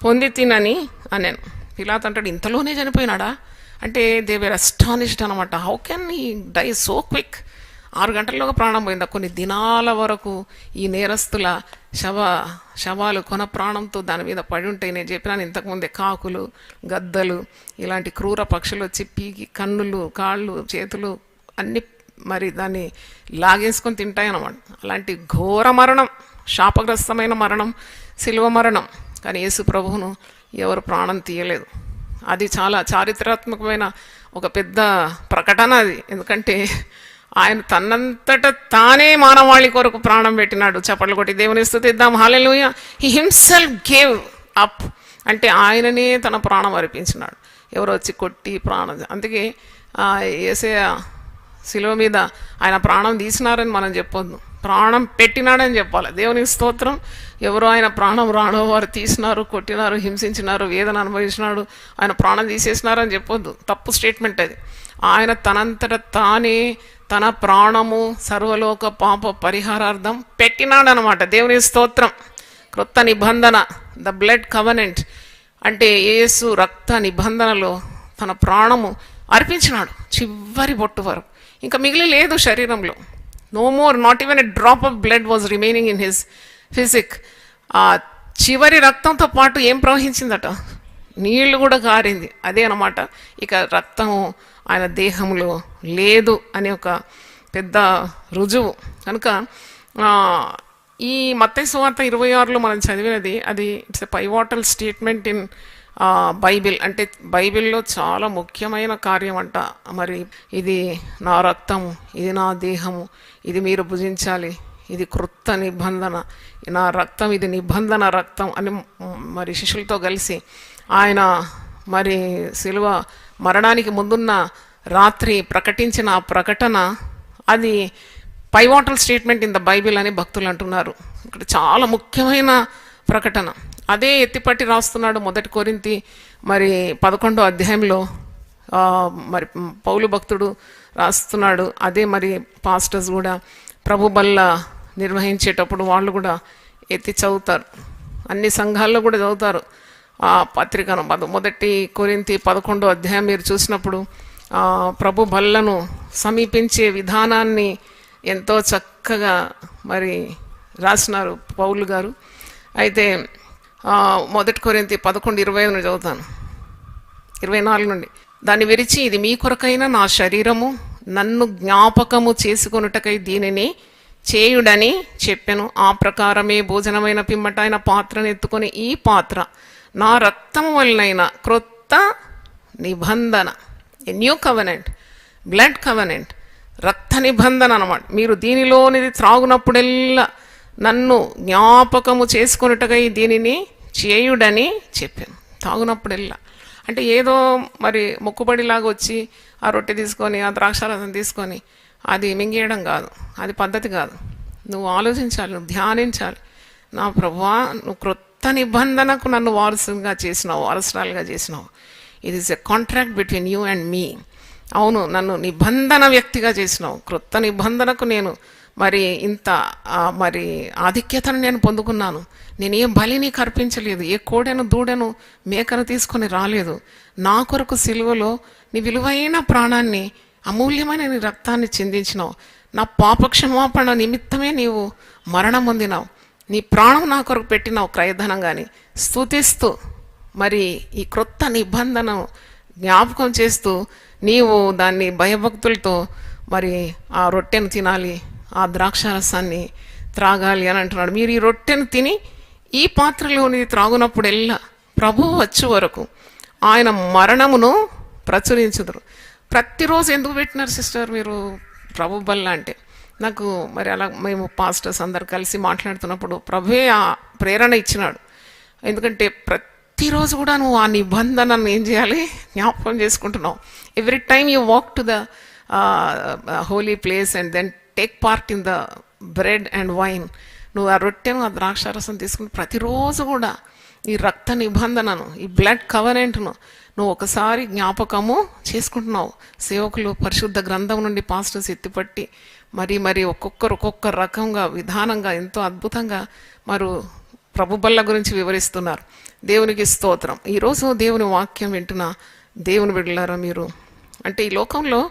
పొంది తినని అన్నాను. పిలాతు అంటాడు, ఇంతలోనే చనిపోయినాడా అంటే దే వేర్ అస్టానిష్డ్ అనమాట. How can he die so quick? 6 గంటల్లోగా ప్రాణం పోయిందా? కొన్ని దినాల వరకు ఈ నేరస్తుల శవాలు కొన ప్రాణంతో దాని మీద పడి ఉంటాయి. నేను చెప్పినాను ఇంతకుముందే, కాకులు, గద్దలు, ఇలాంటి క్రూర పక్షులు వచ్చి పీకి కన్నులు, కాళ్ళు, చేతులు అన్ని మరి దాన్ని లాగేసుకొని తింటాయన్నమాట. అలాంటి ఘోర మరణం, శాపగ్రస్తమైన మరణం, శిలువ మరణం. కానీ యేసు ప్రభువును ఎవరు ప్రాణం తీయలేదు. అది చాలా చారిత్రాత్మకమైన ఒక పెద్ద ప్రకటన అది. ఎందుకంటే ఆయన తనంతట తానే మానవాళి కొరకు ప్రాణం పెట్టినాడు. చప్పట్లు కొట్టి దేవుని స్తుతిద్దాం, hallelujah. He himself gave up. అంటే ఆయననే తన ప్రాణం అర్పించినాడు. ఎవరు వచ్చి కొట్టి ప్రాణం. అందుకే యేసయ్య శిలువ మీద ఆయన ప్రాణం తీసినారని మనం చెప్పొద్దు, ప్రాణం పెట్టినాడని చెప్పాలి. దేవుని స్తోత్రం. ఎవరో ఆయన ప్రాణం రానో వారు తీసినారు, కొట్టినారు, హింసించినారు, వేదన అనుభవించినాడు, ఆయన ప్రాణం తీసేసినారు అని చెప్పొద్దు. తప్పు స్టేట్మెంట్ అది. ఆయన తనంతట తానే తన ప్రాణము సర్వలోక పాప పరిహారార్థం పెట్టినాడు అనమాట. దేవుని స్తోత్రం. క్రొత్త నిబంధన, ద బ్లడ్ కవనెంట్ అంటే యేసు రక్త నిబంధనలో తన ప్రాణము అర్పించినాడు చివరి బొట్టు వరకు. ఇంకా మిగిలి లేదు శరీరంలో. No more, not even a drop of blood was remaining in his physique. ఆ చివరి రక్తంతో పాటు ఏం ప్రవహించిందట? నీళ్లు కూడా కారింది. అదే అనమాట ఇక రక్తము ఆయన దేహంలో లేదు అనే ఒక పెద్ద రుజువు. కనుక ఈ మత్తయి సువార్త 26లో మనం చదివినది అది it's a pivotal statement in Bible. అంటే బైబిల్లో చాలా ముఖ్యమైన కార్యం అంట. మరి ఇది నా రక్తము, ఇది నా దేహము, ఇది మీరు భుజించాలి, ఇది క్రొత్త నిబంధన, నా రక్తం, ఇది నిబంధన రక్తం అని మరి శిష్యులతో కలిసి ఆయన మరి శిలువ మరణానికి ముందున్న రాత్రి ప్రకటించిన ఆ ప్రకటన అది పైవాటల్ స్టేట్మెంట్ ఇన్ ద బైబిల్ అని భక్తులు అంటున్నారు. ఇక్కడ చాలా ముఖ్యమైన ప్రకటన. అదే ఎత్తిపట్టి రాస్తున్నాడు 1 కొరింథీ మరి 11వ అధ్యాయంలో మరి పౌలు భక్తుడు రాస్తున్నాడు. అదే మరి పాస్టర్స్ కూడా ప్రభు బల్ల నిర్వహించేటప్పుడు వాళ్ళు కూడా ఎత్తి చదువుతారు. అన్ని సంఘాల్లో కూడా చదువుతారు ఆ పత్రికను. 1 కొరింథీ 11వ అధ్యాయం మీరు చూసినప్పుడు ప్రభు బల్లను సమీపించే విధానాన్ని ఎంతో చక్కగా మరి రాసినారు పౌలు గారు. అయితే 1 కొరింథీ 11:25 చదువుతాను, 24 నుండి. దాన్ని విరిచి, ఇది మీ కొరకైన నా శరీరము, నన్ను జ్ఞాపకము చేసుకొనుటకై దీనిని చేయుడని చెప్పెను. ఆ ప్రకారమే భోజనమైన పిమ్మట ఆయన పాత్రను ఎత్తుకొని, ఈ పాత్ర నా రక్తము వలనైన క్రొత్త నిబంధన, a new covenant, blood covenant, రక్త నిబంధన అన్నమాట. మీరు దీనిలోనిది త్రాగునప్పుడెల్లా నన్ను జ్ఞాపకము చేసుకొనుటకై దీనిని చేయుడని చెప్పాను. తాగునప్పుడెల్లా అంటే ఏదో మరి మొక్కుబడిలాగా వచ్చి ఆ రొట్టె తీసుకొని ఆ ద్రాక్షారసం తీసుకొని అది మింగేయడం కాదు, అది పద్ధతి కాదు. నువ్వు ఆలోచించాలి, నువ్వు ధ్యానించాలి. నా ప్రభువా, నువ్వు క్రొత్త నిబంధనకు నన్ను వారసుగా చేసినావు, వారసురాలుగా చేసినావు. It is a contract between you and me. అవును, నన్ను నిబంధన వ్యక్తిగా చేసినావు. క్రొత్త నిబంధనకు నేను మరి ఇంత మరి ఆధిక్యతను నేను పొందుకున్నాను. నేను ఏ బలిని కర్పించలేదు, ఏ కోడెను దూడెను మేకను తీసుకొని రాలేదు. నా కొరకు సిలువలో నీ విలువైన ప్రాణాన్ని, అమూల్యమైన నీ రక్తాన్ని చిందించినావు. నా పాపక్షమాపణ నిమిత్తమే నీవు మరణం పొందినావు. నీ ప్రాణం నా కొరకు పెట్టినావు క్రయధనంగాని. స్తుతిస్తూ మరి ఈ క్రొత్త నిబంధనను జ్ఞాపకం చేస్తూ నీవు దాన్ని భయభక్తులతో మరి ఆ రొట్టెను తినాలి, ఆ ద్రాక్షారసాన్ని త్రాగాలి అని అంటున్నాడు. మీరు ఈ రొట్టెను తిని ఈ పాత్రలోనిది త్రాగునప్పుడెల్లా ప్రభువు వచ్చే వరకు ఆయన మరణమును ప్రచురించుదురు. ప్రతిరోజు ఎందుకు పెట్టినారు సిస్టర్ మీరు ప్రభు బల్ల అంటే? నాకు మరి అలా మేము పాస్టర్స్ అందరు కలిసి మాట్లాడుతున్నప్పుడు ప్రభువే ఆ ప్రేరణ ఇచ్చినాడు. ఎందుకంటే ప్రతిరోజు కూడా నువ్వు ఆ నిబంధనను ఏం చేయాలి, జ్ఞాపకం చేసుకుంటున్నావు. Every time you walk to the holy place and then take part in the bread and wine. నువ్వు ఆ రొట్టెను ఆ ద్రాక్షారసం తీసుకుని ప్రతిరోజు కూడా ఈ రక్త నిబంధనను, ఈ బ్లడ్ కవనెంట్ను నువ్వు ఒకసారి జ్ఞాపకము చేసుకుంటున్నావు. సేవకులు పరిశుద్ధ గ్రంథం నుండి పాస్టర్స్ ఎత్తిపట్టి మరి ఒక్కొక్క రకంగా విధానంగా ఎంతో అద్భుతంగా మరి ప్రభు బల్ల గురించి వివరిస్తున్నారు. దేవునికి స్తోత్రం. ఈరోజు దేవుని వాక్యం వింటున్న దేవుని బిడ్డలారా, మీరు అంటే ఈ లోకంలో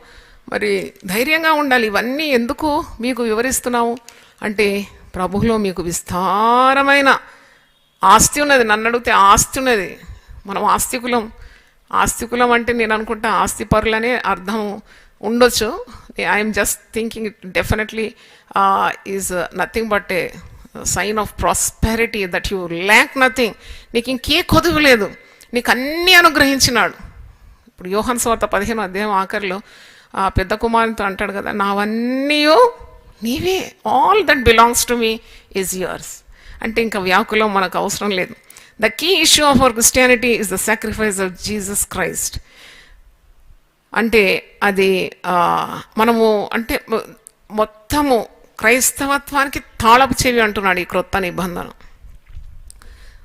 మరి ధైర్యంగా ఉండాలి. ఇవన్నీ ఎందుకు మీకు వివరిస్తున్నాము అంటే ప్రభువులో మీకు విస్తారమైన ఆస్తి ఉన్నది. నన్ను అడిగితే ఆస్తి ఉన్నది. మనం ఆస్తికులం అంటే నేను అనుకుంటా ఆస్తి పరులనే అర్థం ఉండొచ్చు. I'm just thinking it definitely is nothing but a sign of prosperity, that you lack nothing. నీకు ఇంకే కొదువు లేదు, నీకు అన్నీ అనుగ్రహించినాడు. ఇప్పుడు యోహాను సువార్త 15వ అధ్యాయం ఆఖరిలో ఆ పెద్ద కుమారునితో అంటాడు కదా, నావన్నీ నీవే, all that belongs to me is yours. అంటే ఇంకా వ్యాకులం మనకు అవసరం లేదు. The key issue of our Christianity is the sacrifice of Jesus Christ. అంటే అది మనము అంటే మొత్తము క్రైస్తవత్వానికి తాళపు చెవి అంటున్నాడు ఈ క్రొత్త నిబంధన.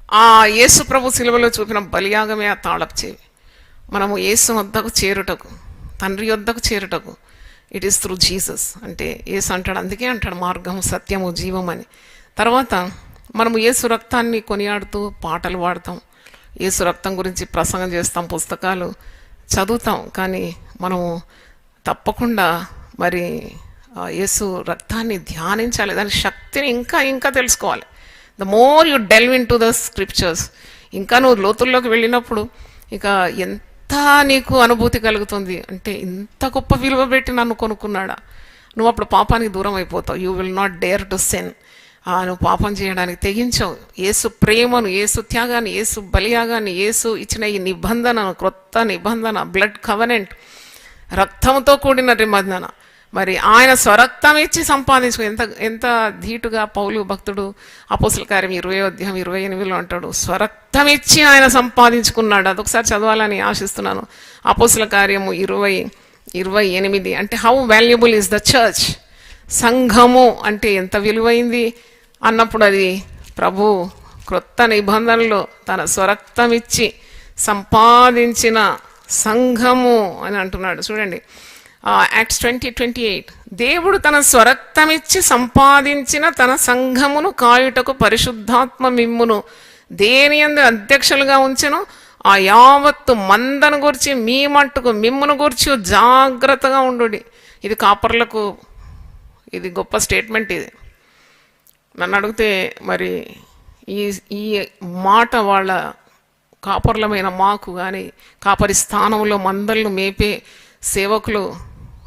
ఆ యేసు ప్రభు శిలువలో చూపిన బలియాగమే ఆ తాళపు చెవి. మనము యేసు వద్దకు చేరుటకు, తండ్రి వద్దకు చేరుటకు, ఇట్ ఈస్ త్రూ జీసస్. అంటే యేసు అంటాడు, అందుకే అంటాడు మార్గము సత్యము జీవం అని. తర్వాత మనము యేసు రక్తాన్ని కొనియాడుతూ పాటలు పాడతాం, యేసు రక్తం గురించి ప్రసంగం చేస్తాం, పుస్తకాలు చదువుతాం. కానీ మనము తప్పకుండా మరి యేసు రక్తాన్ని ధ్యానించాలి, దాని శక్తిని ఇంకా ఇంకా తెలుసుకోవాలి. The more you delve in to the scriptures, ఇంకా నువ్వు లోతుల్లోకి వెళ్ళినప్పుడు ఇక ఎంత నీకు అనుభూతి కలుగుతుంది. అంటే ఇంత గొప్ప విలువ పెట్టి నన్ను కొనుక్కున్నాడా, నువ్వు అప్పుడు పాపానికి దూరం అయిపోతావు. You will not dare to sin. నువ్వు పాపం చేయడానికి తెగించావు. యేసు ప్రేమను, యేసు త్యాగాన్ని, యేసు బలియాగాన్ని, యేసు ఇచ్చిన ఈ నిబంధనను, క్రొత్త నిబంధన, బ్లడ్ కవనెంట్, రక్తంతో కూడిన నిబంధన, మరి ఆయన స్వరక్తం ఇచ్చి సంపాదించుకో. ఎంత ఎంత ధీటుగా పౌలు భక్తుడు అపోస్తల కార్యం 20:28 అంటాడు, స్వరక్తం ఇచ్చి ఆయన సంపాదించుకున్నాడు. అదొకసారి చదవాలని ఆశిస్తున్నాను. అపోస్తల కార్యము 20:28. అంటే how valuable is the church. సంఘము అంటే ఎంత విలువైంది అన్నప్పుడు అది ప్రభు క్రొత్త నిబంధనలో తన స్వరక్తం ఇచ్చి సంపాదించిన సంఘము అని అంటున్నాడు. చూడండి, యాక్ట్స్ 20:28. దేవుడు తన స్వరక్తమిచ్చి సంపాదించిన తన సంఘమును కాయుటకు పరిశుద్ధాత్మ మిమ్మును దేని యందు అధ్యక్షులుగా ఉంచెను, ఆ యావత్తు మందను గురించి మీ మట్టుకు మిమ్మును గురించి జాగ్రత్తగా ఉండు. ఇది కాపర్లకు ఇది గొప్ప స్టేట్మెంట్. ఇది నన్ను అడిగితే మరి ఈ ఈ మాట వాళ్ళ కాపర్లమైన మాకు కానీ, కాపరి స్థానంలో మందలను మేపే సేవకులు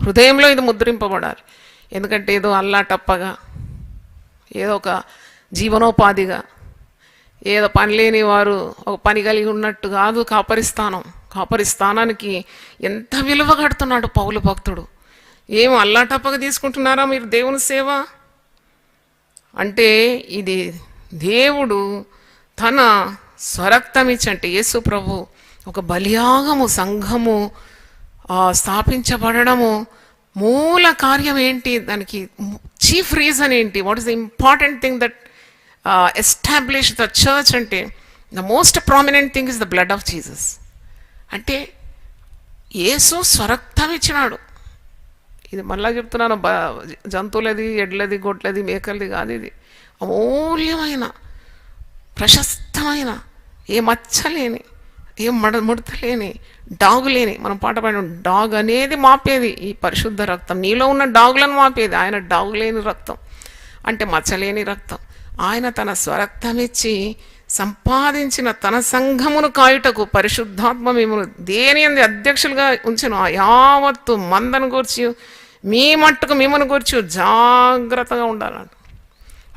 హృదయంలో ఇది ముద్రింపబడాలి. ఎందుకంటే ఏదో అల్లాటప్పగా, ఏదో ఒక జీవనోపాధిగా, ఏదో పని లేని వారు ఒక పని కలిగి ఉన్నట్టు కాదు కాపరి స్థానం. కాపరి స్థానానికి ఎంత విలువ కడుతున్నాడు పౌలు భక్తుడు. ఏం అల్లాటప్పగా తీసుకుంటున్నారా మీరు దేవుని సేవ? అంటే ఇది దేవుడు తన స్వరక్తమిచ్చి, అంటే యేసు ప్రభు ఒక బలియాగము, సంఘము స్థాపించబడము మూల కార్యం ఏంటి, దానికి చీఫ్ రీజన్ ఏంటి, what is the important thing that establish the church? అంటే the most prominent thing is the blood of Jesus. అంటే యేసు స్వరక్తం ఇచ్చినాడు. ఇది మళ్ళా చెప్తున్నాను, జంతువులది, ఎడ్లది, గొడ్లది, మేకలది కాదు. ఇది అమూల్యమైన, ప్రశస్తమైన, ఏ మచ్చలేని, ఏం ముడతలేని, డాగు లేని, మనం పాట పాడిన డాగ్ అనేది మాపేది ఈ పరిశుద్ధ రక్తం. నీలో ఉన్న డాగులను మాపేది ఆయన డాగు లేని రక్తం, అంటే మచ్చలేని రక్తం. ఆయన తన స్వరక్తం ఇచ్చి సంపాదించిన తన సంఘమును కాయుటకు పరిశుద్ధాత్మ మిమ్మల్ని దేని యందు అధ్యక్షులుగా ఉంచెను, ఆ యావత్తు మందను గూర్చి మీ మట్టుకు మిమ్మల్ని గూర్చి జాగ్రత్తగా ఉండాలంట.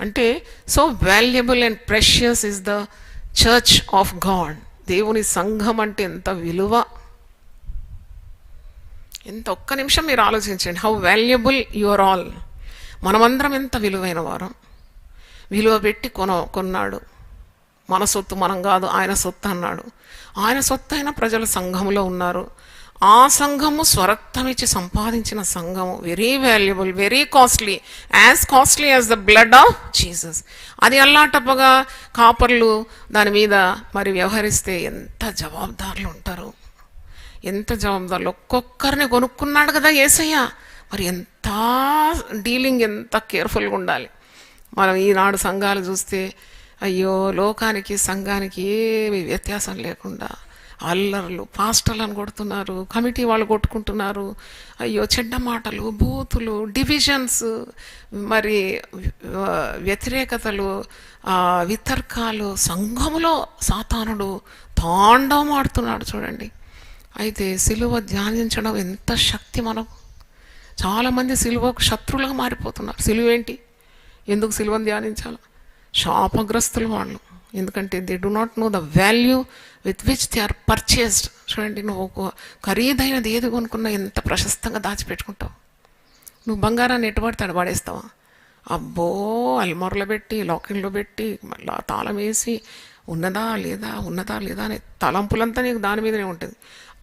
అంటే so valuable and precious is the church of God. దేవుని సంఘం అంటే ఎంత విలువ, ఎంత. ఒక్క నిమిషం మీరు ఆలోచించండి, how valuable you are all. మనమందరం ఎంత విలువైన వారం. విలువ పెట్టి కొన్నాడు. మన సొత్తు మనం కాదు, ఆయన సొత్తు అన్నాడు. ఆయన సొత్తు అయిన ప్రజల సంఘంలో ఉన్నారు. ఆ సంఘము స్వరక్తం ఇచ్చి సంపాదించిన సంఘము very valuable, very costly, costly as the blood of Jesus. అది అల్లాటప్పగా కాపర్లు దాని మీద మరి వ్యవహరిస్తే ఎంత జవాబుదారులు ఉంటారు, ఎంత జవాబుదారులు. ఒక్కొక్కరిని కొనుక్కున్నాడు కదా యేసయ్య. మరి ఎంత డీలింగ్, ఎంత కేర్ఫుల్గా ఉండాలి. మనం ఈనాడు సంఘాలు చూస్తే అయ్యో, లోకానికి సంఘానికి ఏమి వ్యత్యాసం లేకుండా అల్లర్లు, పాస్టర్లను కొడుతున్నారు, కమిటీ వాళ్ళు కొట్టుకుంటున్నారు. అయ్యో, చెడ్డ మాటలు, బూతులు, డివిజన్స్, మరి వ్యతిరేకతలు, వితర్కాలు. సంఘములో సాతానుడు తాండవం ఆడుతున్నాడు చూడండి. అయితే సిలువ ధ్యానించడం ఎంత శక్తి మనకు. చాలామంది సిలువకు శత్రువులుగా మారిపోతున్నారు. సిలువ ఏంటి, ఎందుకు సిలువను ధ్యానించాలి? శాపగ్రస్తులు వాళ్ళు. ఎందుకంటే they do not know the value with which they are purchased. చూడండి, నువ్వు ఒక ఖరీదైనది ఏది కొనుక్కున్నా ఎంత ప్రశస్తంగా దాచిపెట్టుకుంటావు. నువ్వు బంగారాన్ని ఎట్టుబడితే పడేస్తావా? అబ్బో, అల్మార్లో పెట్టి, లాకెట్లో పెట్టి, మళ్ళీ తాళం వేసి ఉన్నదా లేదా అనే తలంపులంతా నీకు దాని మీదనే ఉంటుంది.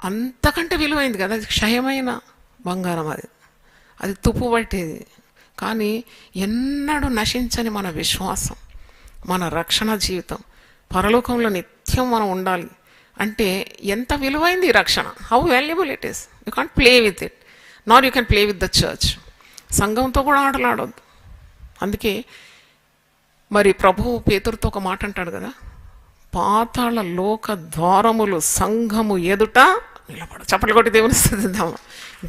అంతకంటే విలువైంది కదా అది, క్షయమైన బంగారం. అది తుప్పు పట్టేది. కానీ ఎన్నడూ నశించని మన విశ్వాసం, మన రక్షణ జీవితం, పరలోకంలో నిత్యం మనం ఉండాలి అంటే ఎంత విలువైంది ఈ రక్షణ. How valuable it is. You can't play with it, not you can play with the church. సంఘంతో కూడా ఆటలాడొద్దు. అందుకే మరి ప్రభువు పేతురుతో ఒక మాట అంటాడు కదా, పాతాళ లోక ద్వారములు సంఘము ఎదుట నిలబడ. చప్పట్లు కొట్టి దేవుని స్తుతిద్దాము.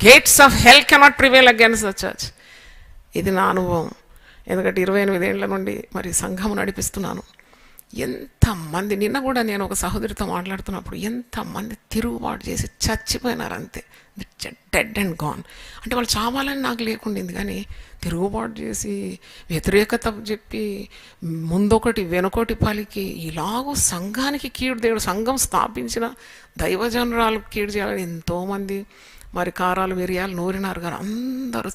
Gates of hell cannot prevail against the church. ఇది నా అనుభవం. ఎందుకంటే 28 ఏళ్ల నుండి మరి సంఘం నడిపిస్తున్నాను. ఎంతమంది, నిన్న కూడా నేను ఒక సహోదరితో మాట్లాడుతున్నప్పుడు ఎంతమంది తిరుగుబాటు చేసి చచ్చిపోయినారు అంతే, డెడ్ అండ్ గాన్. అంటే వాళ్ళు చావాలని నాకు లేకుండింది, కానీ తిరుగుబాటు చేసి వ్యతిరేకత చెప్పి ముందొకటి వెనుకొటి పలికి ఇలాగూ సంఘానికి కీడు దేవుడు, సంఘం స్థాపించిన దైవజనురాలు కీడు చేయాలని ఎంతోమంది మరి కారాలు మిరియాలు నూరినారు, కానీ అందరూ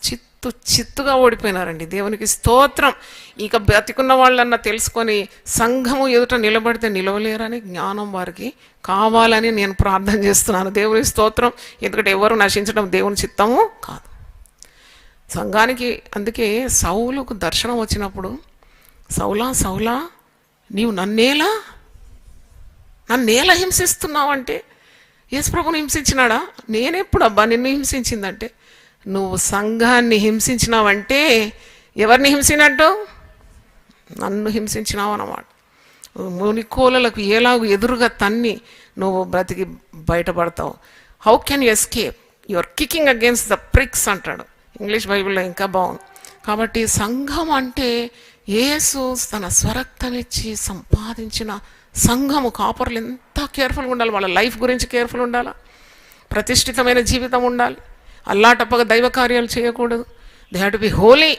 చిత్తుగా ఓడిపోయినారండి. దేవునికి స్తోత్రం. ఇక బతికున్న వాళ్ళన్నా తెలుసుకొని సంఘము ఎదుట నిలబడితే నిలవలేరని జ్ఞానం వారికి కావాలని నేను ప్రార్థన చేస్తున్నాను. దేవునికి స్తోత్రం. ఎందుకంటే ఎవరు నశించడం దేవుని చిత్తము కాదు. సంఘానికి అందుకే సౌలుకు దర్శనం వచ్చినప్పుడు, సౌలా సౌలా నీవు నన్నేలా హింసిస్తున్నావంటే, యేసు ప్రభుని హింసించినాడా? నేనెప్పుడు అబ్బా నిన్ను హింసించిందంటే, నువ్వు సంఘాన్ని హింసించినావంటే ఎవరిని హింసినట్టు? నన్ను హింసించినావు అన్నమాట. మునికోలలకు ఎలాగూ ఎదురుగా తన్ని నువ్వు బ్రతికి బయటపడతావు. How can you escape? Your kicking against the pricks అంటాడు ఇంగ్లీష్ బైబిల్లో, ఇంకా బాగుంది. కాబట్టి సంఘం అంటే యేసు తన స్వరక్తం ఇచ్చి సంపాదించిన సంఘము. కాపర్లు ఎంత కేర్ఫుల్గా ఉండాలి, వాళ్ళ లైఫ్ గురించి కేర్ఫుల్ ఉండాలి, ప్రతిష్ఠితమైన జీవితం ఉండాలి, అల్లాటప్పగా దైవ కార్యాలు చేయకూడదు. They have to be Holi.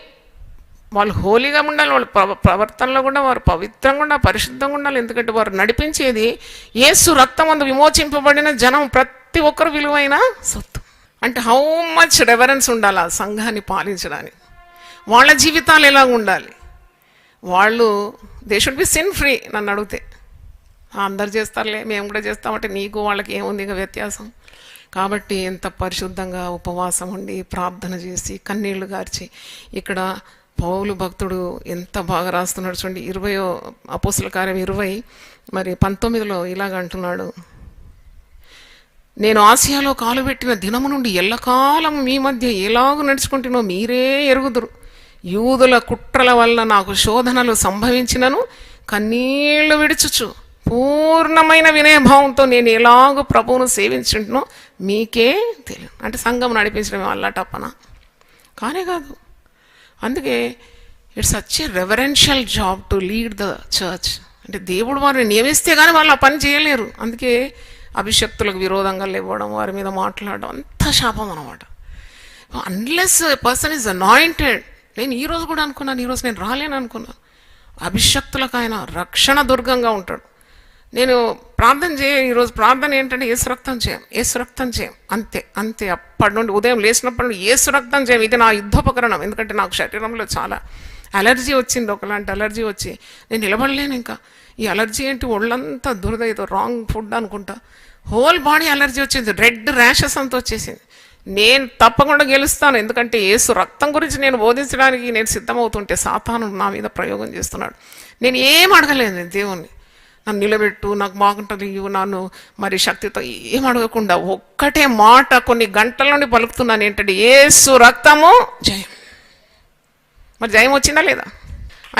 వాళ్ళు హోలీగా ఉండాలి, వాళ్ళ ప్రవర్తనలో కూడా వారు పవిత్రంగా ఉండాలి, పరిశుద్ధంగా ఉండాలి. ఎందుకంటే వారు నడిపించేది యేసు రక్తం అందు విమోచింపబడిన జనం, ప్రతి ఒక్కరు విలువైన సొత్తు. అంటే హౌ మచ్ రెవరెన్స్ ఉండాలి ఆ సంఘాన్ని పాలించడానికి. వాళ్ళ జీవితాలు ఎలా ఉండాలి? వాళ్ళు they should be sin free. నన్ను అడిగితే అందరు చేస్తారులే, మేము కూడా చేస్తామంటే నీకు వాళ్ళకి ఏముంది ఇక వ్యత్యాసం? కాబట్టి ఎంత పరిశుద్ధంగా ఉపవాసం ఉండి ప్రార్థన చేసి కన్నీళ్లు గార్చి, ఇక్కడ పౌలు భక్తుడు ఎంత బాగా రాస్తున్నాడు చూడండి. 20వ అపోస్తుల కార్యం 20 మరి 19లో ఇలాగ అంటున్నాడు, నేను ఆసియాలో కాలుపెట్టిన దినము నుండి ఎల్లకాలం మీ మధ్య ఎలాగూ నడుచుకుంటున్నో మీరే ఎరుగుదురు. యూదుల కుట్రల వల్ల నాకు శోధనలు సంభవించినను కన్నీళ్లు విడుచుచు పూర్ణమైన వినయభావంతో నేను ఎలాగో ప్రభువును సేవించుంటునో మీకే తెలియదు. అంటే సంఘం నడిపించడం అల్లాటప్పన కానే కాదు. అందుకే it's such A reverential job to lead the church. అంటే దేవుడు వారిని నియమిస్తే కానీ వాళ్ళు ఆ పని చేయలేరు. అందుకే అభిషక్తులకు విరోధంగా లేవడం, వారి మీద మాట్లాడడం అంత శాపం అన్నమాట. Unless person is anointed. నేను ఈరోజు కూడా అనుకున్నాను, ఈరోజు నేను రాలేను అనుకున్నాను. అభిషక్తులకు ఆయన రక్షణ దుర్గంగా ఉంటాడు. నేను ప్రార్థన ఈరోజు ప్రార్థన ఏంటంటే యేసు రక్తం చేయం అంతే. అప్పటి నుండి ఉదయం లేచినప్పటి నుండి యేసు రక్తం చేయం, ఇది నా యుద్ధోపకరణం. ఎందుకంటే నాకు శరీరంలో చాలా అలర్జీ వచ్చింది, ఒకలాంటి అలర్జీ వచ్చి నేను నిలబడలేను. ఇంకా ఈ అలర్జీ ఏంటి, ఒళ్ళంతా దురద, ఏదో రాంగ్ ఫుడ్ అనుకుంటా, హోల్ బాడీ అలర్జీ వచ్చింది, రెడ్ ర్యాషెస్ అంతా వచ్చేసింది. నేను తప్పకుండా గెలుస్తాను, ఎందుకంటే యేసు రక్తం గురించి నేను బోధించడానికి నేను సిద్ధమవుతుంటే సాతాను నా మీద ప్రయోగం చేస్తున్నాడు. నేను ఏం అడగలేదు దేవుణ్ణి, నన్ను నిలబెట్టు, నాకు బాగుంటుంది, నన్ను మరి శక్తితో ఏం అడగకుండా ఒక్కటే మాట కొన్ని గంటల నుండి పలుకుతున్నాను ఏంటంటే యేసు రక్తము జయం. మరి జయం వచ్చిందా లేదా?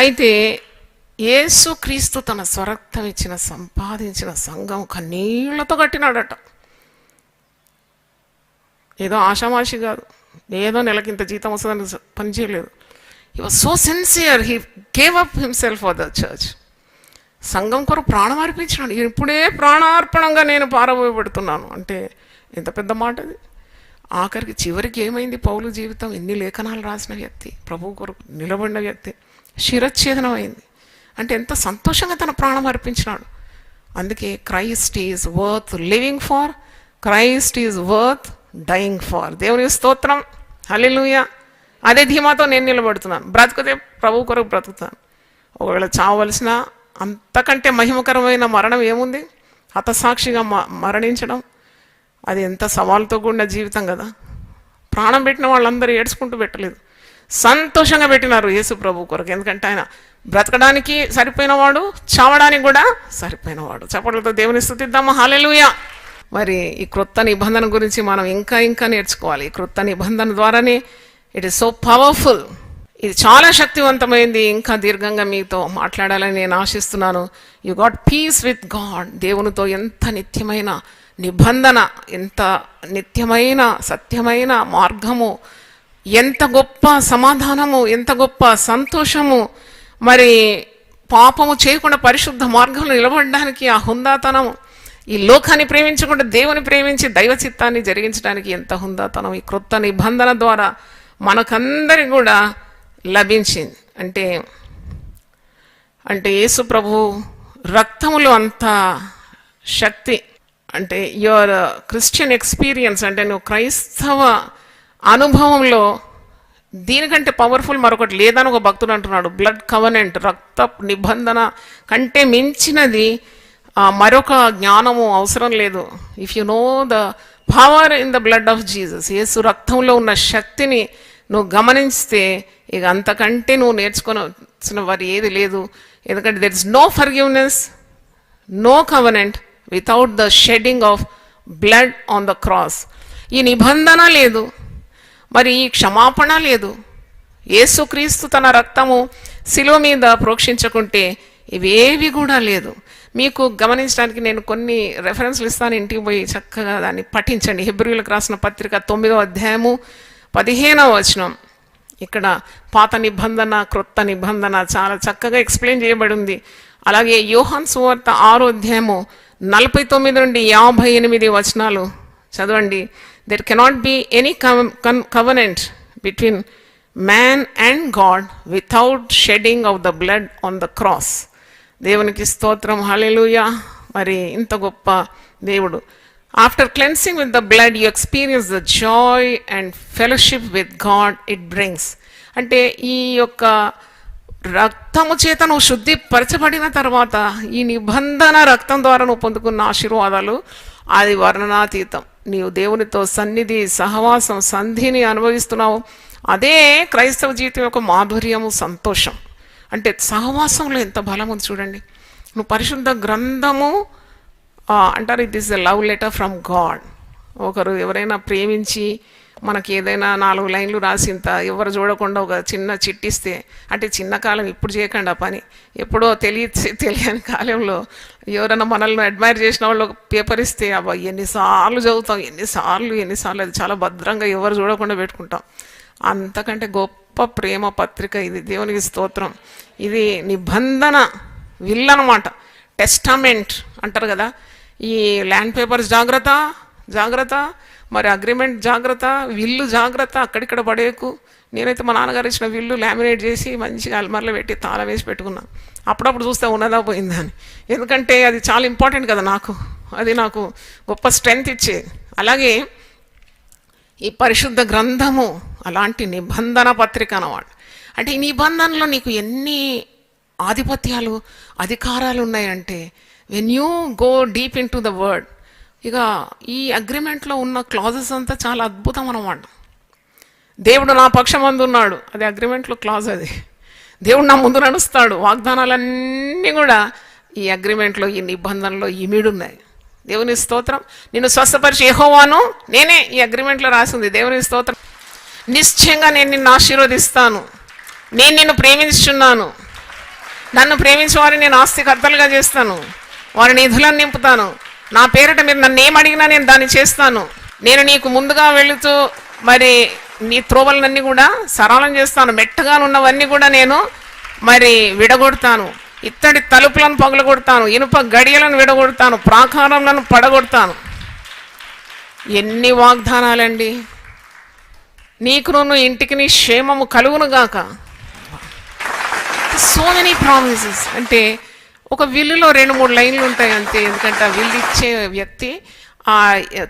అయితే యేసు క్రీస్తు తన స్వరక్తం ఇచ్చిన సంపాదించిన సంఘం కన్నీళ్లతో కట్టినాడట. ఏదో ఆషామాషి కాదు, ఏదో నెలకింత జీతం వస్తుందని పని చేయలేదు. He was so sincere, he gave up himself for the church. సంఘం కొరకు ప్రాణం అర్పించినాడు. ఇప్పుడే ప్రాణార్పణంగా నేను పారబోయబడుతున్నాను అంటే ఎంత పెద్ద మాట అది. ఆఖరికి చివరికి ఏమైంది పౌలు జీవితం? ఎన్ని లేఖనాలు రాసిన వ్యక్తి, ప్రభువు కొరకు నిలబడిన వ్యక్తి, శిరచ్ఛేదనం అయింది. అంటే ఎంత సంతోషంగా తన ప్రాణం అర్పించినాడు. అందుకే Christ is worth living for, Christ is worth dying for. దేవుని స్తోత్రం, హల్లెలూయా. అదే ధీమాతో నేను నిలబడుతున్నాను. బ్రతుకుతే ప్రభు కొరకు బ్రతుకుతాను. ఒకవేళ చావలసిన అంతకంటే మహిమకరమైన మరణం ఏముంది? హతసాక్షిగా మరణించడం. అది ఎంత సవాలుతో కూడిన జీవితం కదా. ప్రాణం పెట్టిన వాళ్ళందరూ ఏడ్చుకుంటూ పెట్టలేదు. సంతోషంగా పెట్టినారు యేసు ప్రభు కొరకు. ఎందుకంటే ఆయన బ్రతకడానికి సరిపోయినవాడు, చావడానికి కూడా సరిపోయినవాడు. చప్పట్లతో దేవుని స్తుతిద్దామా, హల్లెలూయా. మరి ఈ క్రొత్త నిబంధన గురించి మనం ఇంకా ఇంకా నేర్చుకోవాలి. ఈ క్రొత్త నిబంధన ద్వారానే ఇట్ ఈస్ సో పవర్ఫుల్. ఇది చాలా శక్తివంతమైంది. ఇంకా దీర్ఘంగా మీతో మాట్లాడాలని నేను ఆశిస్తున్నాను. You got peace with God. దేవునితో ఎంత నిత్యమైన నిబంధన, ఎంత నిత్యమైన సత్యమైన మార్గము, ఎంత గొప్ప సమాధానము, ఎంత గొప్ప సంతోషము. మరి పాపము చేయకుండా పరిశుద్ధ మార్గంలో నిలబడడానికి ఆ హుందాతనం, ఈ లోకాన్ని ప్రేమించకుండా దేవుని ప్రేమించి దైవ చిత్తాన్ని జరిగించడానికి ఎంత హుందాతనం ఈ క్రొత్త నిబంధన ద్వారా మనకందరికి కూడా లభించింది. అంటే యేసు ప్రభు రక్తములో అంత శక్తి. అంటే యువర్ క్రిస్టియన్ ఎక్స్పీరియన్స్, అంటే నువ్వు క్రైస్తవ అనుభవంలో దీనికంటే పవర్ఫుల్ మరొకటి లేదని ఒక భక్తుడు అంటున్నాడు. బ్లడ్ కవనెంట్, రక్త నిబంధన కంటే మించినది మరొక జ్ఞానము అవసరం లేదు. If you know the power in the blood of Jesus, Yesu రక్తంలో ఉన్న శక్తిని నువ్వు గమనిస్తే ఇక అంతకంటే నువ్వు నేర్చుకోవాల్సిన వారి ఏది లేదు. ఎందుకంటే there is no forgiveness, no covenant without the shedding of blood on the cross. ఈ నిబంధన లేదు, మరి ఈ క్షమాపణ లేదు. యేసుక్రీస్తు తన రక్తము శిలువ మీద ప్రోక్షించకుంటే ఇవేవి కూడా లేదు. మీకు గమనించడానికి నేను కొన్ని రెఫరెన్స్లు ఇస్తాను, ఇంటికి పోయి చక్కగా దాన్ని పఠించండి. హెబ్రీయులకు రాసిన పత్రిక 9వ అధ్యాయము 15వ వచనం. ఇక్కడ పాత నిబంధన, క్రొత్త నిబంధన చాలా చక్కగా ఎక్స్ప్లెయిన్ చేయబడి ఉంది. అలాగే యోహాను సువార్త 6వ అధ్యాయము 49 నుండి 58 వచనాలు చదవండి. There cannot be any covenant between man and God without shedding of the blood on the cross. దేవునికి స్తోత్రం, హల్లెలూయా. మరి ఇంత గొప్ప దేవుడు. After cleansing with the blood you experience the Joy and fellowship with God it brings. అంటే ఈ యొక్క రక్తము చేత నువ్వు శుద్ధిపరచబడిన తర్వాత ఈ నిబంధన రక్తం ద్వారా నువ్వు పొందుకున్న ఆశీర్వాదాలు అది వర్ణనాతీతం. నీవు దేవునితో సన్నిధి, సహవాసం, సంధిని అనుభవిస్తున్నావు. అదే క్రైస్తవ జీవితం యొక్క మాధుర్యము, సంతోషం. అంటే సహవాసంలో ఎంత బలం ఉంది చూడండి. నువ్వు పరిశుద్ధ గ్రంథము అంటారు, it is the love letter from God. ఒకరు ఎవరైనా ప్రేమించి మనకి ఏదైనా 4 లైన్లు రాసి ఇంత ఎవరు చూడకుండా ఒక చిన్న చిట్టిస్తే, అంటే చిన్న కాలం ఇప్పుడు చేయకండి ఆ పని, ఎప్పుడో తెలియని కాలంలో ఎవరైనా మనల్ని అడ్మైర్ చేసిన వాళ్ళు ఒక పేపర్ ఇస్తే అబ్బా ఎన్నిసార్లు చదువుతాం, ఎన్నిసార్లు అది చాలా భద్రంగా ఎవరు చూడకుండా పెట్టుకుంటాం. అంతకంటే గొప్ప ప్రేమ పత్రిక ఇది. దేవునికి స్తోత్రం. ఇది నిబంధన విల్ అన్నమాట, టెస్టామెంట్ అంటారు కదా. ఈ ల్యాండ్ పేపర్స్ జాగ్రత్త, మరి అగ్రిమెంట్ జాగ్రత్త, విల్లు జాగ్రత్త, అక్కడిక్కడ పడేకు. నేనైతే మా నాన్నగారు ఇచ్చిన విల్లు లామినేట్ చేసి మంచిగా అల్మార్లో పెట్టి తాళం వేసి పెట్టుకున్నాను. అప్పుడప్పుడు చూస్తే ఉన్నదా పోయిందా అని. ఎందుకంటే అది చాలా ఇంపార్టెంట్ కదా నాకు, అది నాకు గొప్ప స్ట్రెంగ్త్ ఇచ్చేది. అలాగే ఈ పరిశుద్ధ గ్రంథము అలాంటి నిబంధన పత్రిక అన్నమాట. అంటే ఈ నిబంధనలో నీకు ఎన్ని ఆధిపత్యాలు, అధికారాలు ఉన్నాయంటే when you go deep in to the word. ఇక ఈ అగ్రిమెంట్లో ఉన్న క్లాజెస్ అంతా చాలా అద్భుతం అన్నమాట. దేవుడు నా పక్షమందు ఉన్నాడు, అది అగ్రిమెంట్లో క్లాజ్. అది దేవుడు నా ముందు నడుస్తాడు. వాగ్దానాలన్నీ కూడా ఈ అగ్రిమెంట్లో, ఈ నిబంధనలో ఇమిడున్నాయి. దేవుని స్తోత్రం. నిన్ను స్వస్థపరిచి యెహోవాను నేనే, ఈ అగ్రిమెంట్లో రాసింది. దేవుని స్తోత్రం. నిశ్చయంగా నేను నిన్ను ఆశీర్వదిస్తాను, నేను నిన్ను ప్రేమించున్నాను, నన్ను ప్రేమించే వారిని నేను ఆస్తికర్తలుగా చేస్తాను, వారి నిధులను నింపుతాను, నా పేరిట మీరు నన్ను ఏమడిగినా నేను దాన్ని చేస్తాను, నేను నీకు ముందుగా వెళుతూ మరి నీ త్రోవలన్నీ కూడా సరళం చేస్తాను, మెట్టగా ఉన్నవన్నీ కూడా నేను మరి విడగొడతాను, ఇత్తడి తలుపులను పగలగొడతాను, ఇనుప గడియలను విడగొడతాను, ప్రాకారంలను పడగొడతాను. ఎన్ని వాగ్దానాలండి. నీకును ఇంటికి నీ క్షేమము కలుగునుగాక. So many promises. అంటే ఒక విల్లులో 2-3 లైన్లు ఉంటాయి అంతే. ఎందుకంటే ఆ విల్లు ఇచ్చే వ్యక్తి ఆ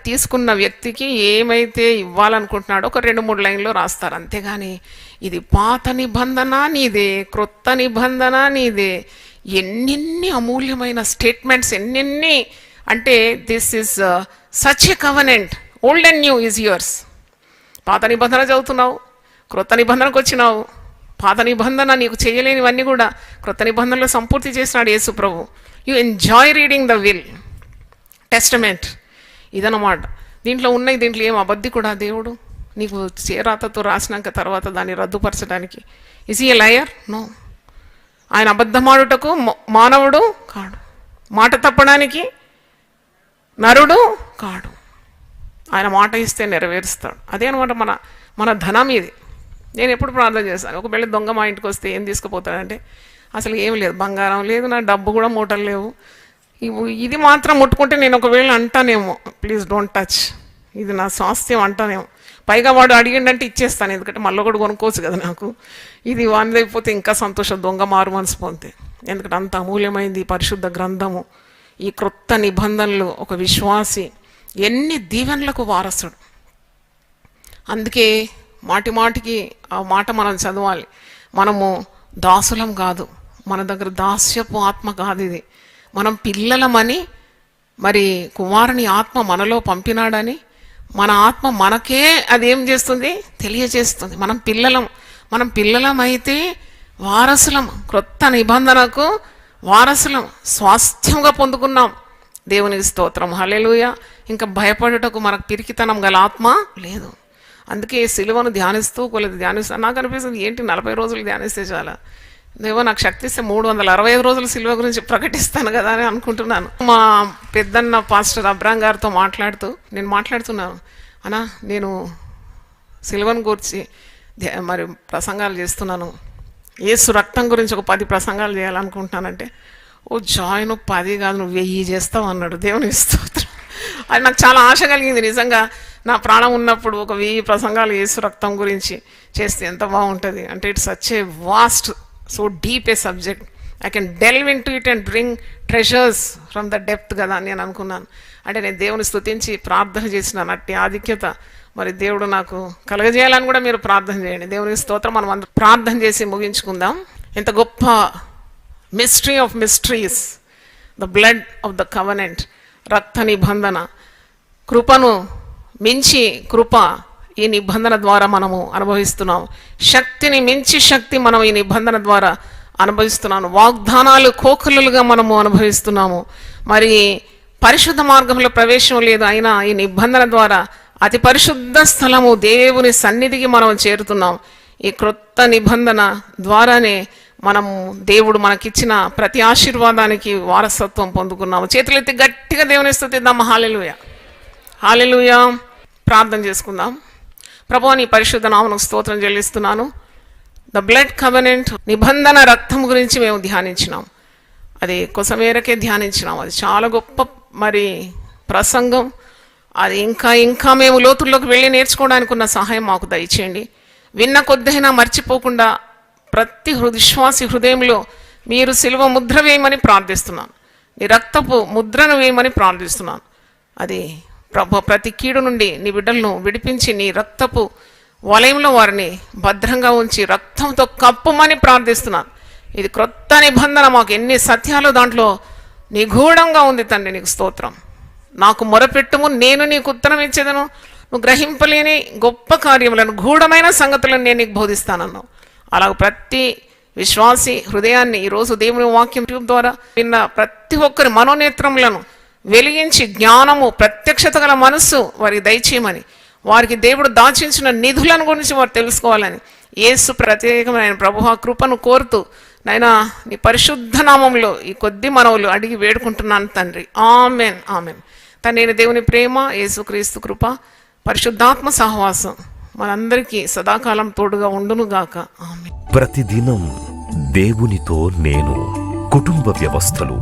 తీసుకున్న వ్యక్తికి ఏమైతే ఇవ్వాలనుకుంటున్నాడో ఒక 2-3 లైన్లో రాస్తారు. అంతేగాని ఇది పాత నిబంధన నీదే, క్రొత్త నిబంధన నీదే, ఎన్నెన్ని అమూల్యమైన స్టేట్మెంట్స్, ఎన్నెన్ని. అంటే this is such a covenant, old and new is yours. పాత నిబంధన చదువుతున్నావు, క్రొత్త నిబంధనకు వచ్చినావు. పాత నిబంధన నీకు చేయలేనివన్నీ కూడా క్రొత్త నిబంధనలో సంపూర్తి చేసినాడు యేసు ప్రభు. You enjoy reading the will testament. ఇదన్నమాట దీంట్లో ఉన్నాయి. దీంట్లో ఏం అబద్ధి కూడా దేవుడు నీకు చేరాతతో రాసినాక తర్వాత దాన్ని రద్దుపరచడానికి. ఇస్ ఈ లయర్? నో. ఆయన అబద్ధమాడుటకు మానవుడు కాడు, మాట తప్పడానికి నరుడు కాడు. ఆయన మాట ఇస్తే నెరవేరుస్తాడు. అదే అనమాట మన ధనం ఇది. నేను ఎప్పుడు ప్రార్థన చేస్తాను, ఒకవేళ దొంగ మా ఇంటికి వస్తే ఏం తీసుకుపోతాడంటే అసలు ఏం లేదు, బంగారం లేదు, నా డబ్బు కూడా మూటలు లేవు, ఇది మాత్రం ముట్టుకుంటే నేను ఒకవేళ అంటానేమో, ప్లీజ్ డోంట్ టచ్, ఇది నా స్వాస్థ్యం అంటానేమో. పైగా వాడు అడిగిండంటే ఇచ్చేస్తాను, ఎందుకంటే మళ్ళీ కూడా కొనుక్కోవచ్చు కదా నాకు. ఇది వానిదైపోతే ఇంకా సంతోషం, దొంగ మారు మనసు పొందితే. ఎందుకంటే అంత అమూల్యమైంది పరిశుద్ధ గ్రంథము. ఈ క్రొత్త నిబంధనలు ఒక విశ్వాసి ఎన్ని దీవెనలకు వారసుడు. అందుకే మాటి మాటికి ఆ మాట మనం చదవాలి. మనము దాసులం కాదు, మన దగ్గర దాస్యపు ఆత్మ కాదు ఇది. మనం పిల్లలమని, మరి కుమారుని ఆత్మ మనలో పంపినాడని మన ఆత్మ మనకే అది ఏం చేస్తుంది, తెలియజేస్తుంది. మనం పిల్లలం అయితే వారసులం, క్రొత్త నిబంధనకు వారసులం, స్వాస్థ్యంగా పొందుకున్నాం. దేవునికి స్తోత్రం, హల్లెలూయా. ఇంకా భయపడుటకు మనకు పిరికితనం గల ఆత్మ లేదు. అందుకే సిలువను ధ్యానిస్తూ నాకు అనిపిస్తుంది, ఏంటి 40 రోజులు ధ్యానిస్తే చాలా, దేవో నాకు శక్తి ఇస్తే 365 రోజులు సిలువ గురించి ప్రకటిస్తాను కదా అని అనుకుంటున్నాను. మా పెద్దన్న పాస్టర్ అబ్రాం గారితో నేను మాట్లాడుతున్నాను, అన్నా నేను సిలువను గురించి మరి ప్రసంగాలు చేస్తున్నాను, యేసు రక్తం గురించి ఒక 10 ప్రసంగాలు చేయాలనుకుంటున్నానంటే, ఓ జాయ్ నువ్వు 10 కాదు నువ్వు 1000 చేస్తావు అన్నాడు. దేవుని స్తోత్రం. అది నాకు చాలా ఆశ కలిగింది. నిజంగా నా ప్రాణం ఉన్నప్పుడు ఒక 1000 ప్రసంగాలు యేసు రక్తం గురించి చేస్తే ఎంత బాగుంటుంది. అంటే it's such a vast, so deep a subject, I can delve into it and bring treasures from the depth కదా అని నేను అనుకున్నాను. అంటే నేను దేవుని స్తుతించి ప్రార్థన చేసినాను. అట్టి ఆధిక్యత మరి దేవుడు నాకు కలగజేయాలని కూడా మీరు ప్రార్థన చేయండి. దేవునికి స్తోత్రం. మనం అందరం ప్రార్థన చేసి ముగించుకుందాం. ఎంత గొప్ప mystery of mysteries, the blood of the covenant, రక్త నిబంధన. కృపను మించి కృప ఈ నిబంధన ద్వారా మనము అనుభవిస్తున్నాం. శక్తిని మించి శక్తి మనం ఈ నిబంధన ద్వారా అనుభవిస్తున్నాము. వాగ్దానాలు కోకలుగా మనము అనుభవిస్తున్నాము. మరి పరిశుద్ధ మార్గంలో ప్రవేశం లేదు, అయినా ఈ నిబంధన ద్వారా అతి పరిశుద్ధ స్థలము దేవుని సన్నిధికి మనం చేరుతున్నాం. ఈ క్రొత్త నిబంధన ద్వారానే మనము దేవుడు మనకిచ్చిన ప్రతి ఆశీర్వాదానికి వారసత్వం పొందుకున్నాము. చేతులెత్తి గట్టిగా దేవుని స్తుతిద్దాం. హల్లెలూయా, హల్లెలూయా. ప్రార్థన చేసుకుందాం. ప్రభువా, నీ పరిశుద్ధ నామమునకు స్తోత్రం చెల్లిస్తున్నాను. ద బ్లడ్ కవెనెంట్, నిబంధన రక్తం గురించి మేము ధ్యానించినాం. అది కొసమేరకే ధ్యానించినాం. అది చాలా గొప్ప మరి ప్రసంగం. అది ఇంకా మేము లోతుల్లోకి వెళ్ళి నేర్చుకోవడానికి ఉన్న సహాయం మాకు దయచేయండి. విన్న కొద్దైనా మర్చిపోకుండా ప్రతి విశ్వాసి హృదయంలో మీరు సిలువ ముద్ర వేయమని ప్రార్థిస్తున్నాను. నీ రక్తపు ముద్రను వేయమని ప్రార్థిస్తున్నాను. అది ప్రభు ప్రతి కీడు నుండి నీ బిడ్డలను విడిపించి నీ రక్తపు వలయంలో వారిని భద్రంగా ఉంచి రక్తంతో కప్పుమని ప్రార్థిస్తున్నాను. ఇది క్రొత్త నిబంధన. మాకు ఎన్ని సత్యాలు దాంట్లో నిగూఢంగా ఉంది తండ్రి, నీకు స్తోత్రం. నాకు మొరపెట్టుము, నేను నీకు ఉత్తరం ఇచ్చేదను, నువ్వు గ్రహింపలేని గొప్ప కార్యములను, గూఢమైన సంగతులను నేను నీకు బోధిస్తానన్నావు. అలాగ ప్రతి విశ్వాసి హృదయాన్ని ఈరోజు దేవుని వాక్యం ట్యూబ్ ద్వారా విన్న ప్రతి ఒక్కరి మనోనేత్రములను వెలిగించి జ్ఞానము, ప్రత్యక్షత గల మనస్సు వారికి దయచేయమని, వారికి దేవుడు దాచించిన నిధులను గురించి వారు తెలుసుకోవాలని యేసు ప్రత్యేకమైన ప్రభువా కృపను కోరుతూ నైనా నీ పరిశుద్ధ నామంలో ఈ కొద్ది మనవులు అడిగి వేడుకుంటున్నాను తండ్రి. Amen, amen. తండ్రి దేవుని ప్రేమ, యేసుక్రీస్తు కృప, పరిశుద్ధాత్మ సహవాసం మనందరికీ సదాకాలం తోడుగా ఉండునుగాక. ఆమెన్. ప్రతిదినం దేవునితో నేను. కుటుంబ వ్యవస్థలు,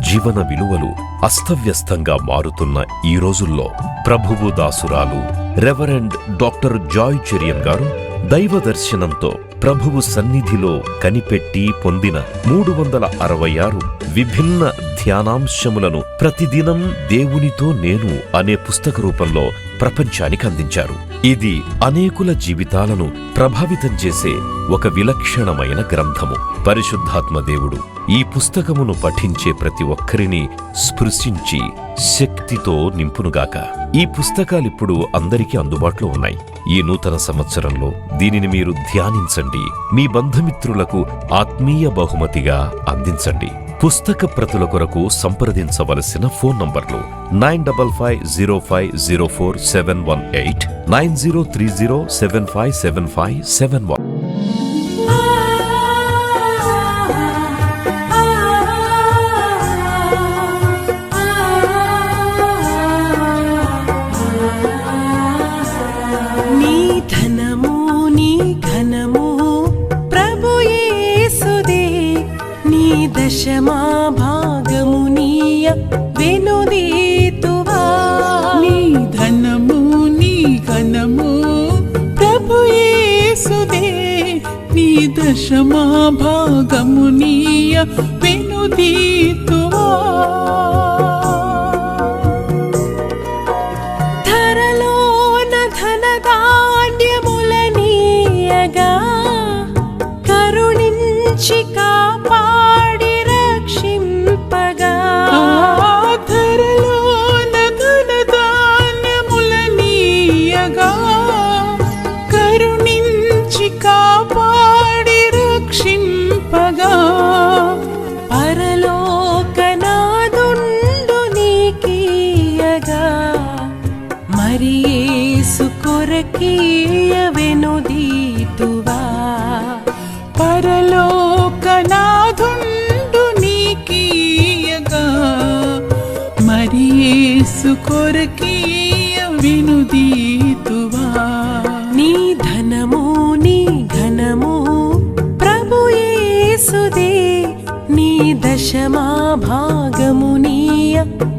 జీవన విలువలు అస్తవ్యస్తంగా మారుతున్న ఈ రోజుల్లో ప్రభువు దాసురాలు రెవరెండ్ డాక్టర్ జాయ్ చెరియన్ గారు దైవ దర్శనంతో ప్రభువు సన్నిధిలో కనిపెట్టి పొందిన 366 విభిన్న ధ్యానాంశములను ప్రతిదినం దేవునితో నేను అనే పుస్తక రూపంలో ప్రపంచానికి అందించారు. ఇది అనేకుల జీవితాలను ప్రభావితం చేసే ఒక విలక్షణమైన గ్రంథము. పరిశుద్ధాత్మ దేవుడు ఈ పుస్తకమును పఠించే ప్రతి ఒక్కరిని స్పృశించి శక్తితో నింపునుగాక. ఈ పుస్తకాలిప్పుడు అందరికీ అందుబాటులో ఉన్నాయి. ఈ నూతన సంవత్సరంలో దీనిని మీరు ధ్యానించండి, మీ బంధుమిత్రులకు ఆత్మీయ బహుమతిగా అందించండి. పుస్తక ప్రతుల కొరకు సంప్రదించవలసిన ఫోన్ నంబర్లు 9550504718, 9030757571. దశమా భాగమునీయ వెనుదీతువా. నీ ధనము నీ ఘనము ప్రభు యేసుదే, నీ దశమా భాగమునీయ వెనుదీతువా. ధరలోన ధనధాన్యములనీయగా కరుణించి కాపాడి రక్షింపగా. ధరలోన ధనధాన్యములనీయగా కరుణించి కాపాడి రక్షింపగా. పరలోకనాదుండు నీకీయగా మరి యేసు కొరకీయ వెనుదీతువా. పరలోకనాథుండు నీకీయగా మరి యేసు కొరకీయ వెనుదీతువా. నీ ధనము నీ ఘనము ప్రభు యేసుదే, నీ దశమా భాగమునీయ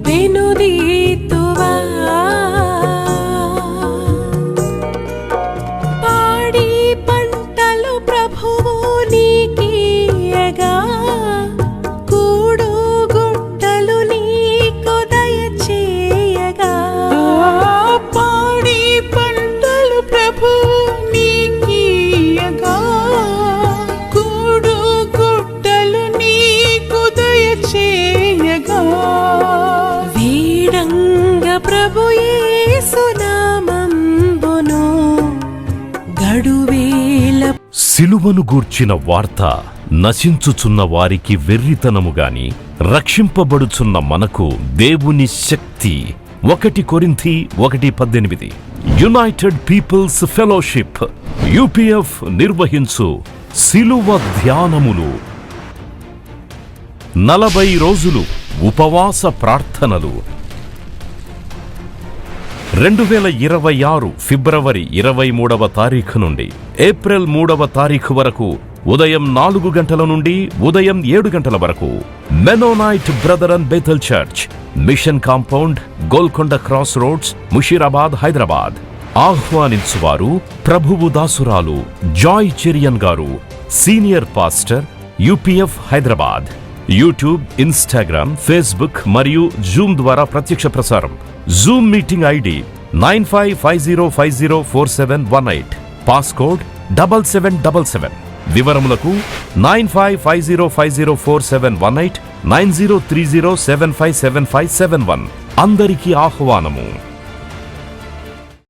వెనుదీతువా. పాడి పంటలు ప్రభువు నీకీయగా కూడు గుట్టలు నీకు దయచేయగా. పాడి పంటలు ప్రభు నీకీయగా కూడు గుట్టలు నీకు దయచేయగా. వీడంగ ప్రభు యేసు నామంబును గడువేల. సిలువను గూర్చిన వార్త నశించుచున్న వారికి వెర్రితనముగాని, రక్షింపబడుచున్న మనకు దేవుని శక్తి. 1 కొరింథీ 1:18. యునైటెడ్ పీపుల్స్ ఫెలోషిప్ UPF నిర్వహించు సిలువ ధ్యానములు. 40 రోజులు ఉపవాస ప్రార్థనలు. 2026 ఫిబ్రవరి 23వ తారీఖు నుండి ఏప్రిల్ 3వ తారీఖు వరకు ఉదయం 4 గంటల నుండి ఉదయం 7 గంటల వరకు Mennonite Brethren Bethel church, mission compound, Golconda cross roads, Musheerabad, Hyderabad. ఆహ్వానించువారు ప్రభువు దాసురాలు జాయ్ చెరియన్ గారు, senior pastor, UPF Hyderabad. YouTube, Instagram, Facebook మరియు జూమ్ ద్వారా ప్రత్యక్ష ప్రసారం. Zoom meeting ID 9550504718, passcode 7777. వివరములకు 9550504718, 9030757571. అందరికీ ఆహ్వానము.